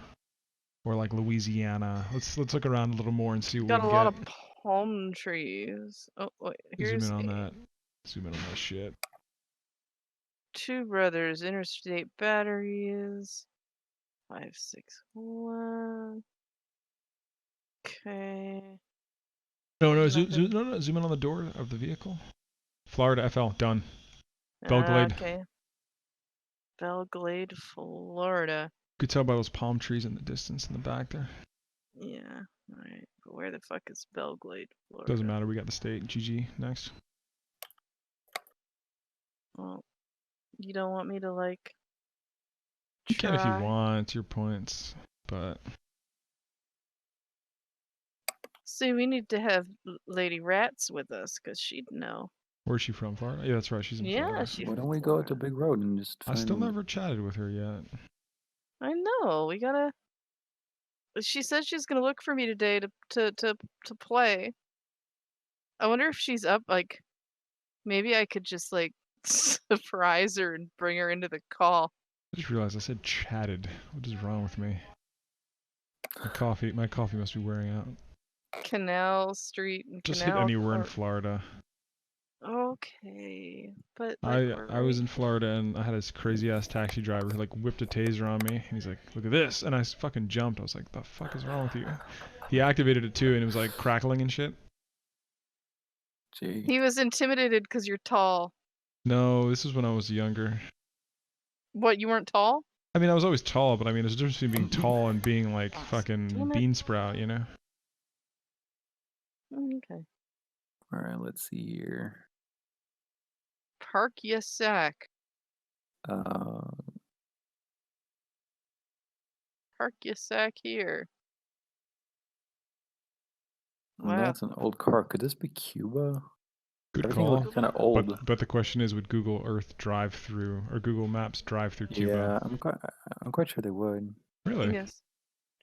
B: or like Louisiana. Let's look around a little more and see what
A: Got
B: we
A: a
B: can
A: lot
B: get.
A: of palm trees. Oh, wait,
B: Zoom
A: here's
B: in on that. Zoom in on that shit.
A: Two Brothers Interstate Batteries. 561. Okay.
B: No, zoom
A: Nothing.
B: in on the door of the vehicle. Florida FL done. Belglade.
A: Okay. Belglade, Florida.
B: You could tell by those palm trees in the distance in the back there.
A: Yeah. Alright. But where the fuck is Belglade, Florida?
B: Doesn't matter. We got the state. GG next.
A: Well, you don't want me to like.
B: You can if you
A: try?
B: want. It's your points, but.
A: See, we need to have Lady Rats with us, because she'd know.
B: Where's she from? Florida? Yeah, that's right. She's in Florida.
A: she's
C: Why
A: from
C: don't we go
A: Florida.
C: to Big Road and just
B: I
C: find...
B: still never chatted with her yet.
A: I know. We gotta. She said she's gonna look for me today to play. I wonder if she's up. Like, maybe I could just like surprise her and bring her into the call.
B: I just realized I said chatted. What is wrong with me? My coffee must be wearing out.
A: Canal Street and
B: Just
A: Canal
B: hit anywhere in
A: Court.
B: Florida.
A: Okay, but like
B: I was in Florida and I had this crazy ass taxi driver who like whipped a taser on me and he's like, "Look at this," and I fucking jumped. I was like, "The fuck is wrong with you?" He activated it too and it was like crackling and shit.
C: Gee.
A: He was intimidated because you're tall.
B: No, this is when I was younger.
A: What, you weren't tall?
B: I mean, I was always tall, but I mean, there's a difference between being tall and being like
A: Damn
B: fucking
A: it.
B: bean sprout, you know?
A: Okay.
C: All right, let's see here.
A: Park Yasak.
C: Uh,
A: Park Yasak here. Wow.
C: that's an old car. Could this be Cuba?
B: Good
C: Everything
B: call.
C: looks kind of old.
B: But the question is, would Google Earth drive through or Google Maps drive through Cuba?
C: Yeah, I'm quite sure they would.
B: Really?
A: Yes.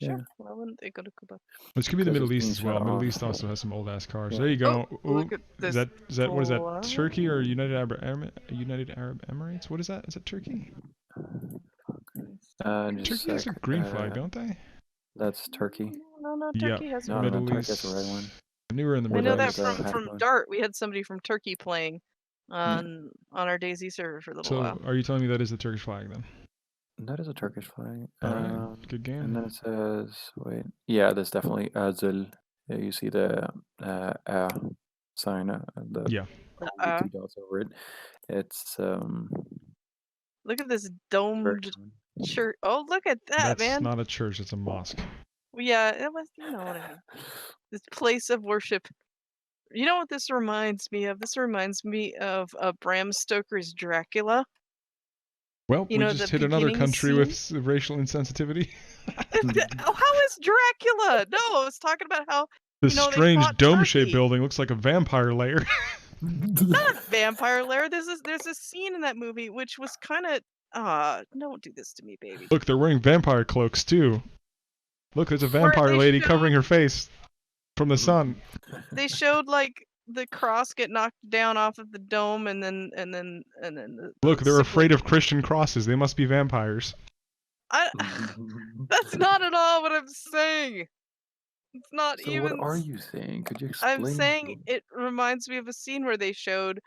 C: Yeah.
A: Sure. Why wouldn't they go to Cuba?
B: This could be the
C: Because
B: Middle
C: it's
B: East
C: being
B: as well.
C: shut
B: Middle
C: off.
B: East also has some old ass cars.
C: Yeah.
B: There you go.
A: Oh, look at
B: Is
A: this
B: that what is that?
A: flag.
B: Turkey or United Arab Emirates? What is that? Is that Turkey?
C: Just
B: Turkey
C: a
B: has a
C: sec.
B: green flag, don't they?
C: That's Turkey.
A: No,
B: Yep.
A: Turkey has
C: No,
A: one.
C: no,
B: Middle
C: Turkey has the right
B: East.
C: one.
B: I knew we were in the
A: I
B: Middle
A: know that
B: East.
A: from Dart. We had somebody from Turkey playing on our DayZ server for a little while.
B: So, are you telling me that is the Turkish flag then?
C: That is a Turkish flag.
B: All right, good game.
C: And then it says, wait, yeah, there's definitely Azul. Yeah, you see the sign, the
B: Yeah.
C: two dots over it. It's
A: Look at this domed church. Oh, look at that,
B: That's
A: man.
B: not a church, it's a mosque.
A: Well, yeah, it was. You know what I mean. This place of worship. You know what this reminds me of? This reminds me of Bram Stoker's Dracula.
B: Well,
A: You
B: we
A: know,
B: just
A: the
B: hit another
A: beginning
B: country
A: scene?
B: with racial insensitivity.
A: How is Dracula? No, I was talking about how
B: The
A: you know, they
B: strange
A: fought
B: dome-shaped
A: Turkey.
B: building looks like a vampire lair.
A: Not a vampire lair. There's a scene in that movie which was kind of don't do this to me, baby.
B: Look, they're wearing vampire cloaks too. Look, there's a vampire lady covering her face from the sun.
A: They showed like the cross get knocked down off of the dome, and then
B: Look, they're afraid of Christian crosses. They must be vampires.
A: That's not at all what I'm saying. It's not
C: so
A: even.
C: what are you saying? Could you explain?
A: I'm saying it reminds me of a scene where they showed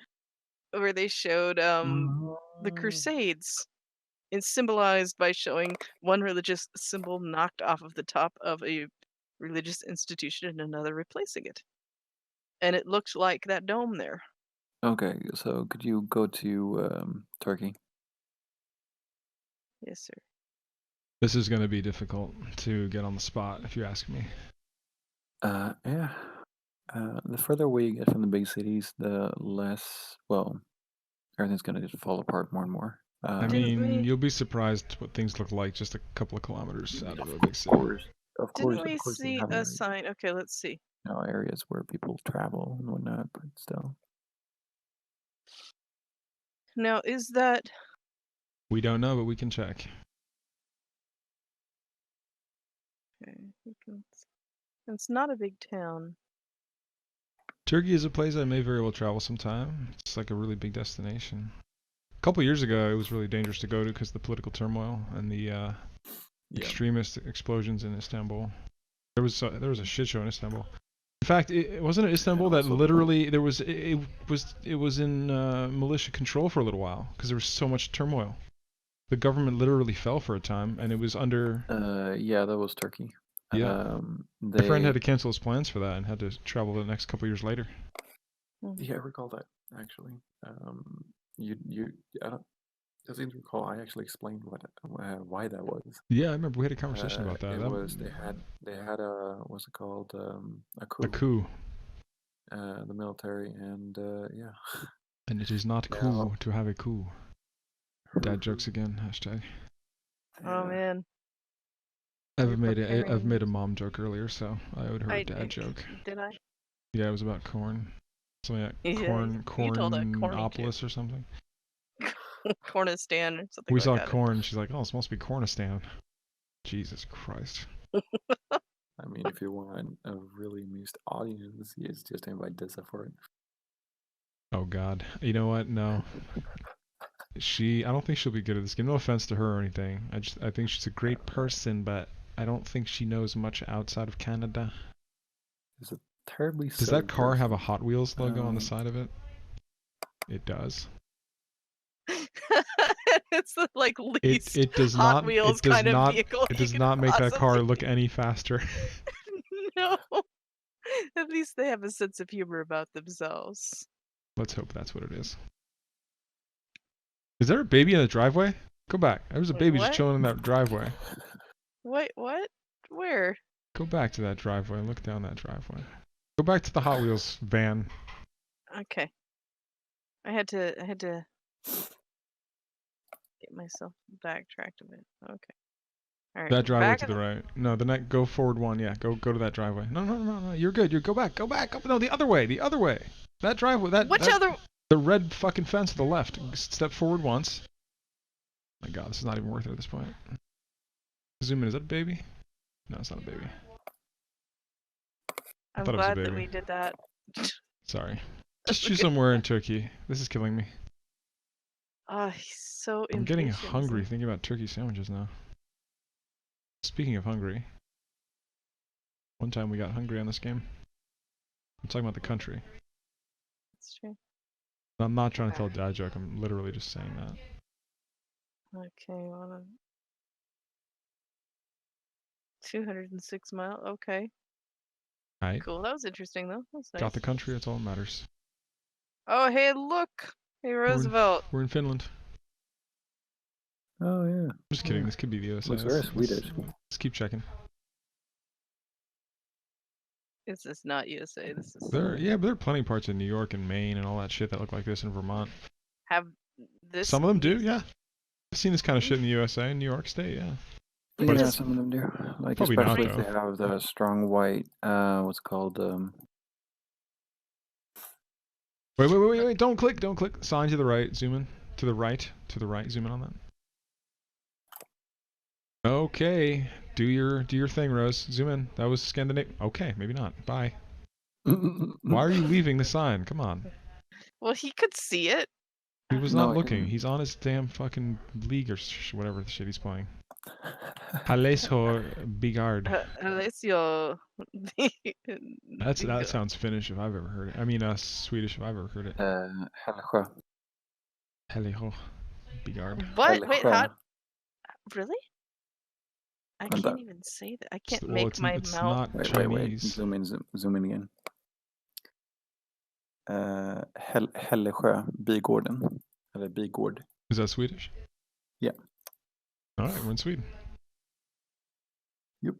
A: the Crusades. It's symbolized by showing one religious symbol knocked off of the top of a religious institution and another replacing it. And it looked like that dome there.
C: Okay, so could you go to Turkey?
A: Yes, sir.
B: This is going to be difficult to get on the spot, if you ask me.
C: Yeah. The further away you get from the big cities, the less, well, everything's going to just fall apart more and more.
B: I mean, you'll be surprised what things look like just a couple of kilometers out of a big city.
C: Of
A: Didn't
C: course,
A: we see a sign? Okay, let's see.
C: Areas where people travel and whatnot, but still.
A: Now, is that...
B: We don't know, but we can check.
A: Okay, it's not a big town.
B: Turkey is a place I may very well travel sometime. It's like a really big destination. A couple years ago, it was really dangerous to go to because of the political turmoil and the extremist explosions in Istanbul. There was a shit show in Istanbul. In fact, it wasn't in Istanbul that literally it was in militia control for a little while because there was so much turmoil. The government literally fell for a time, and it was under.
C: Yeah, that was Turkey.
B: Yeah. My friend had to cancel his plans for that and had to travel the next couple years later.
C: Yeah, I recall that actually. I don't recall. I actually explained why that was.
B: Yeah, I remember we had a conversation about that.
C: They had a what's it called, a coup.
B: A coup.
C: The military, and yeah.
B: And it is not cool to have a coup. Dad jokes again. Hashtag.
A: Oh man.
B: I've made a mom joke earlier, so I owed her a dad joke.
A: Did I?
B: Yeah, it was about corn. Something like Cornopolis or something.
A: Cornistan or something.
B: We
A: like
B: saw
A: that.
B: corn. She's like, "Oh, this must be Cornistan." Jesus Christ.
C: I mean, if you want a really amused audience, it's just invite Dissa for it.
B: Oh God. You know what? No. I don't think she'll be good at this game. No offense to her or anything. I think she's a great person, but I don't think she knows much outside of Canada.
C: It's a terribly.
B: Does that car have a Hot Wheels logo on the side of it? It does.
A: It's the least
B: it does
A: Hot
B: not,
A: Wheels
B: it does
A: kind of
B: not,
A: vehicle.
B: It does not make that car look any faster.
A: No. At least they have a sense of humor about themselves.
B: Let's hope that's what it is. Is there a baby in the driveway? Go back. There was a baby just chilling in that driveway.
A: Wait, what? Where?
B: Go back to that driveway and look down that driveway. Go back to the Hot Wheels van.
A: Okay. I had to get myself backtracked a bit. Okay. All right.
B: That
A: We're
B: driveway
A: back
B: to
A: in
B: the
A: the.
B: right. No, the next. Go forward one. Yeah, go to that driveway. No. You're good. You go back. Go back. Go, no, the other way. The other way. That driveway.
A: Which other?
B: The red fucking fence to the left. Step forward once. My God, this is not even worth it at this point. Zoom in. Is that a baby? No, it's not a baby. I
A: I'm
B: thought it was a
A: glad that
B: baby.
A: we did that.
B: Sorry. Just choose somewhere in Turkey. This is killing me.
A: Oh, he's so
B: I'm getting
A: impatient.
B: hungry thinking about turkey sandwiches now. Speaking of hungry, one time we got hungry on this game. I'm talking about the country.
A: That's true.
B: I'm not trying to tell a dad joke. I'm literally just saying that.
A: Okay, 206 mile. Okay.
B: Alright.
A: Cool. That was interesting though. That's nice.
B: Got the country. That's all that matters.
A: Oh, hey, look. Hey, Roosevelt.
B: We're in Finland.
C: Oh yeah.
B: I'm just kidding. This could be the USA.
C: Looks very Swedish.
B: Let's keep checking.
A: This is not USA. This is.
B: But there are plenty of parts in New York and Maine and all that shit that look like this in Vermont.
A: Have this.
B: Some of them do, yeah. I've seen this kind of shit in the USA, in New York State, yeah.
C: Yeah,
B: it's-
C: some of them do. Like
B: Probably not,
C: especially if
B: though.
C: they have the strong white. What's it called?
B: Wait. Don't click. Sign to the right. Zoom in. To the right. Zoom in on that. Okay. Do your thing, Rose. Zoom in. That was Scandinavian. Okay, maybe not. Bye. Why are you leaving the sign? Come on.
A: Well, he could see it.
B: He was
C: No,
B: not
C: I
B: looking.
C: didn't.
B: He's on his damn fucking league or whatever the shit he's playing. Halesho Bigard.
A: Alessio.
B: That sounds Finnish if I've ever heard it. I mean, Swedish if I've ever heard it.
C: Hällsjö.
B: Halesho Bigard.
A: What? Wait, how?
C: Hällsjö.
A: Really? I
C: And
A: can't even say that. I can't
B: Well,
A: make my
B: it's
A: mouth.
B: not
C: Wait.
B: Chinese.
C: Zoom in again. Hällsjö, Bigården. Eller Bigård.
B: Is that Swedish?
C: Yeah.
B: Alright, we're in Sweden.
C: Yep.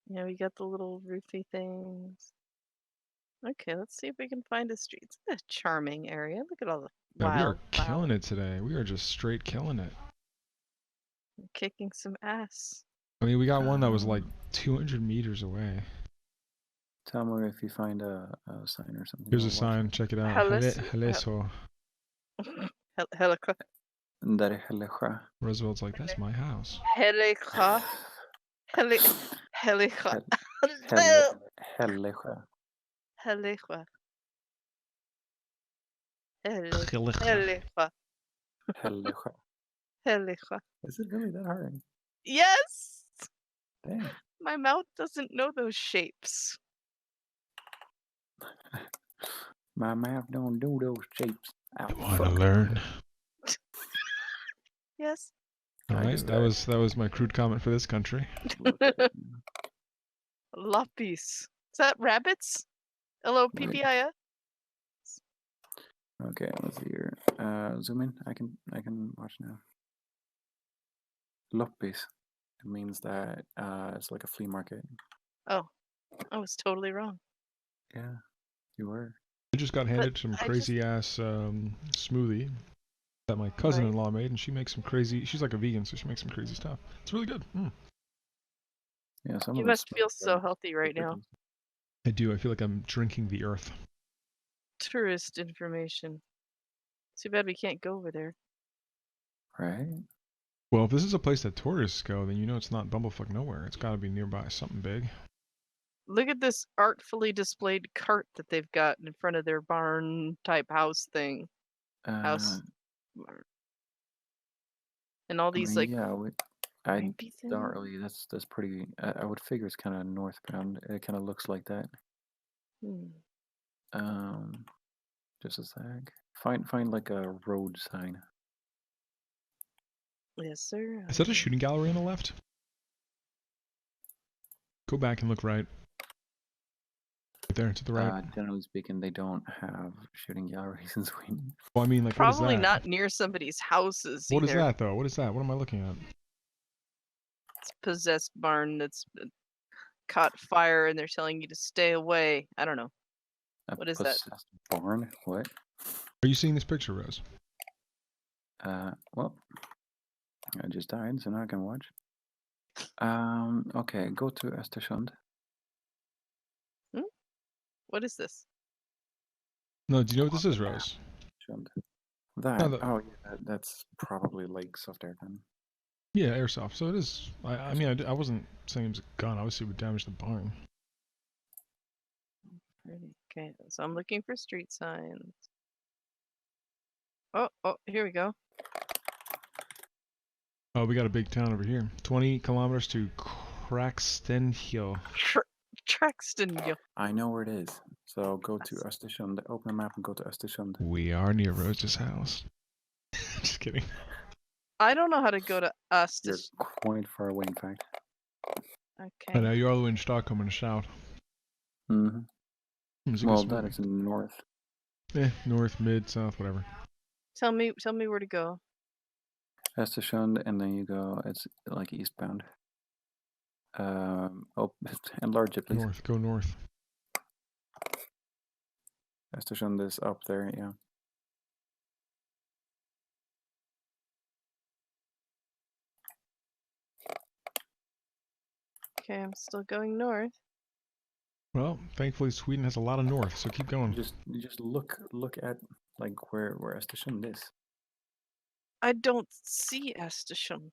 A: Yeah, we got the little roofy things. Okay, let's see if we can find a street. It's a charming area. Look at all the
B: Yeah, we are
A: wild
B: killing it today. We are just straight killing it.
A: kicking some ass.
B: I mean, we got one that was like 200 meters away.
C: Tell me if you find a sign or something.
B: Here's a
C: I'll watch
B: sign.
C: it.
B: Check it out. Halesho.
A: Helika.
C: Där är Hällsjö.
B: Roosevelt's like, that's my house.
A: Helika. Helika.
C: Hällsjö.
A: Helika.
B: Helika.
A: Helika.
C: Hällsjö.
A: Helika.
C: Is it really that hard?
A: Yes!
C: Dang.
A: My mouth doesn't know those shapes.
C: My mouth don't do those shapes. Oh,
B: You want to
C: fuck.
B: learn?
A: Yes.
B: All
C: I
B: right,
C: just,
B: that was my crude comment for this country.
A: Lapis. Is that rabbits? Loppis?
C: Okay, let's see here. Zoom in. I can watch now. Loppis. It means that it's like a flea market.
A: Oh, I was totally wrong.
C: Yeah, you were.
B: I just got handed some
A: I
B: crazy ass smoothie that my cousin-in-law made, and she makes some crazy. She's like a vegan, so she makes some crazy stuff. It's really good.
C: Yeah, some
A: You
C: of it's
A: must feel so healthy right now.
B: I do. I feel like I'm drinking the earth.
A: Tourist information. Too bad we can't go over there.
C: Right?
B: Well, if this is a place that tourists go, then you know it's not bumblefuck nowhere. It's got to be nearby something big.
A: Look at this artfully displayed cart that they've got in front of their barn type house thing. House. And all these like
C: yeah, I
A: creepy things.
C: don't really. That's pretty. I would figure it's kind of northbound. It kind of looks like that. Just a sec. Find like a road sign.
A: Yes, sir.
B: Is that a shooting gallery on the left? Go back and look right. Right there, to the right.
C: Generally speaking, they don't have shooting galleries in Sweden.
B: Well, I mean, like,
A: Probably
B: what is that?
A: not near somebody's houses
B: What is
A: either.
B: that, though? What is that? What am I looking at?
A: It's a possessed barn that's caught fire and they're telling you to stay away. I don't know. What is that?
C: Possessed barn? What?
B: Are you seeing this picture, Rose?
C: Well, I just died, so now I can watch. Okay, go to Östersund.
A: What is this?
B: No, do you know what this is, Rose?
C: Östersund.
B: No,
C: That, oh yeah, that's probably Lake Soft Air then.
B: yeah, airsoft. So it is. I mean, I wasn't saying it was a gun. Obviously, it would damage the barn.
A: Okay, so I'm looking for street signs. Oh, here we go.
B: Oh, we got a big town over here. 20 kilometers to Krakstenhill.
A: Traxton, yo.
C: I know where it is. So go to Östersund. Open a map and go to Östersund.
B: We are near Rose's house. Just kidding.
A: I don't know how to go to us.
C: You're quite far away, in fact.
A: Okay.
B: I know you're all the way in Stockholm in the south.
C: Mm-hmm. Well, that is in the north.
B: North, mid, south, whatever.
A: Tell me where to go.
C: Östersund, and then you go. It's like eastbound. Oh, enlarge it, please.
B: North, go north.
C: Östersund is up there, yeah.
A: Okay, I'm still going north.
B: Well, thankfully Sweden has a lot of north, so keep going.
C: You just look at like where Östersund is.
A: I don't see Östersund.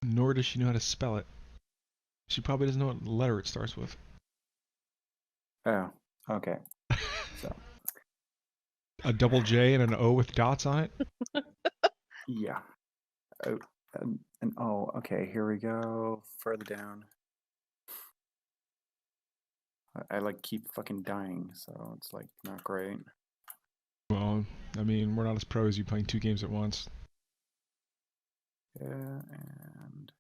B: Nor does she know how to spell it. She probably doesn't know what letter it starts with.
C: Oh, okay. So
B: a double J and an O with dots on it?
C: Yeah. Oh, and oh, okay, here we go. Further down. I like keep fucking dying, so it's like not great.
B: Well, I mean, we're not as pro as you playing 2 games at once.
C: Yeah, and...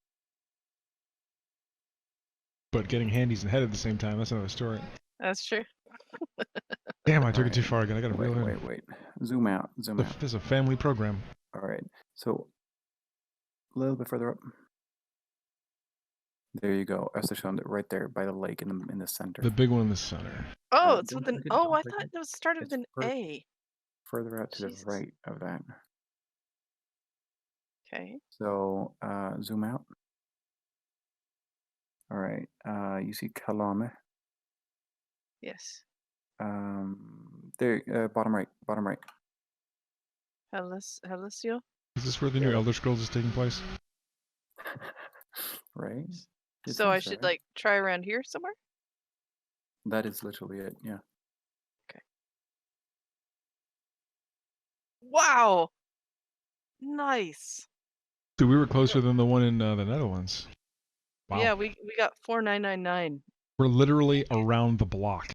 B: But getting handies and head at the same time, that's another story.
A: That's true.
B: Damn, I took it too far again. I gotta reel in.
C: Wait. Zoom out.
B: This is a family program.
C: Alright, so a little bit further up. There you go, Östersund, right there by the lake in the center.
B: The big one in the center.
A: Oh, it's with an O. I thought it was started with an A.
C: Further out to the right of that.
A: Okay.
C: So zoom out. All right. You see Kalame?
A: Yes.
C: There. Bottom right.
A: Hellasio?
B: Is this where the new Elder Scrolls is taking place?
C: Right.
A: So I should like try around here somewhere?
C: That is literally it, yeah.
A: Okay. Wow! Nice.
B: So we were closer than the one in the Netherlands. Wow.
A: Yeah, we got 4999.
B: We're literally around the block.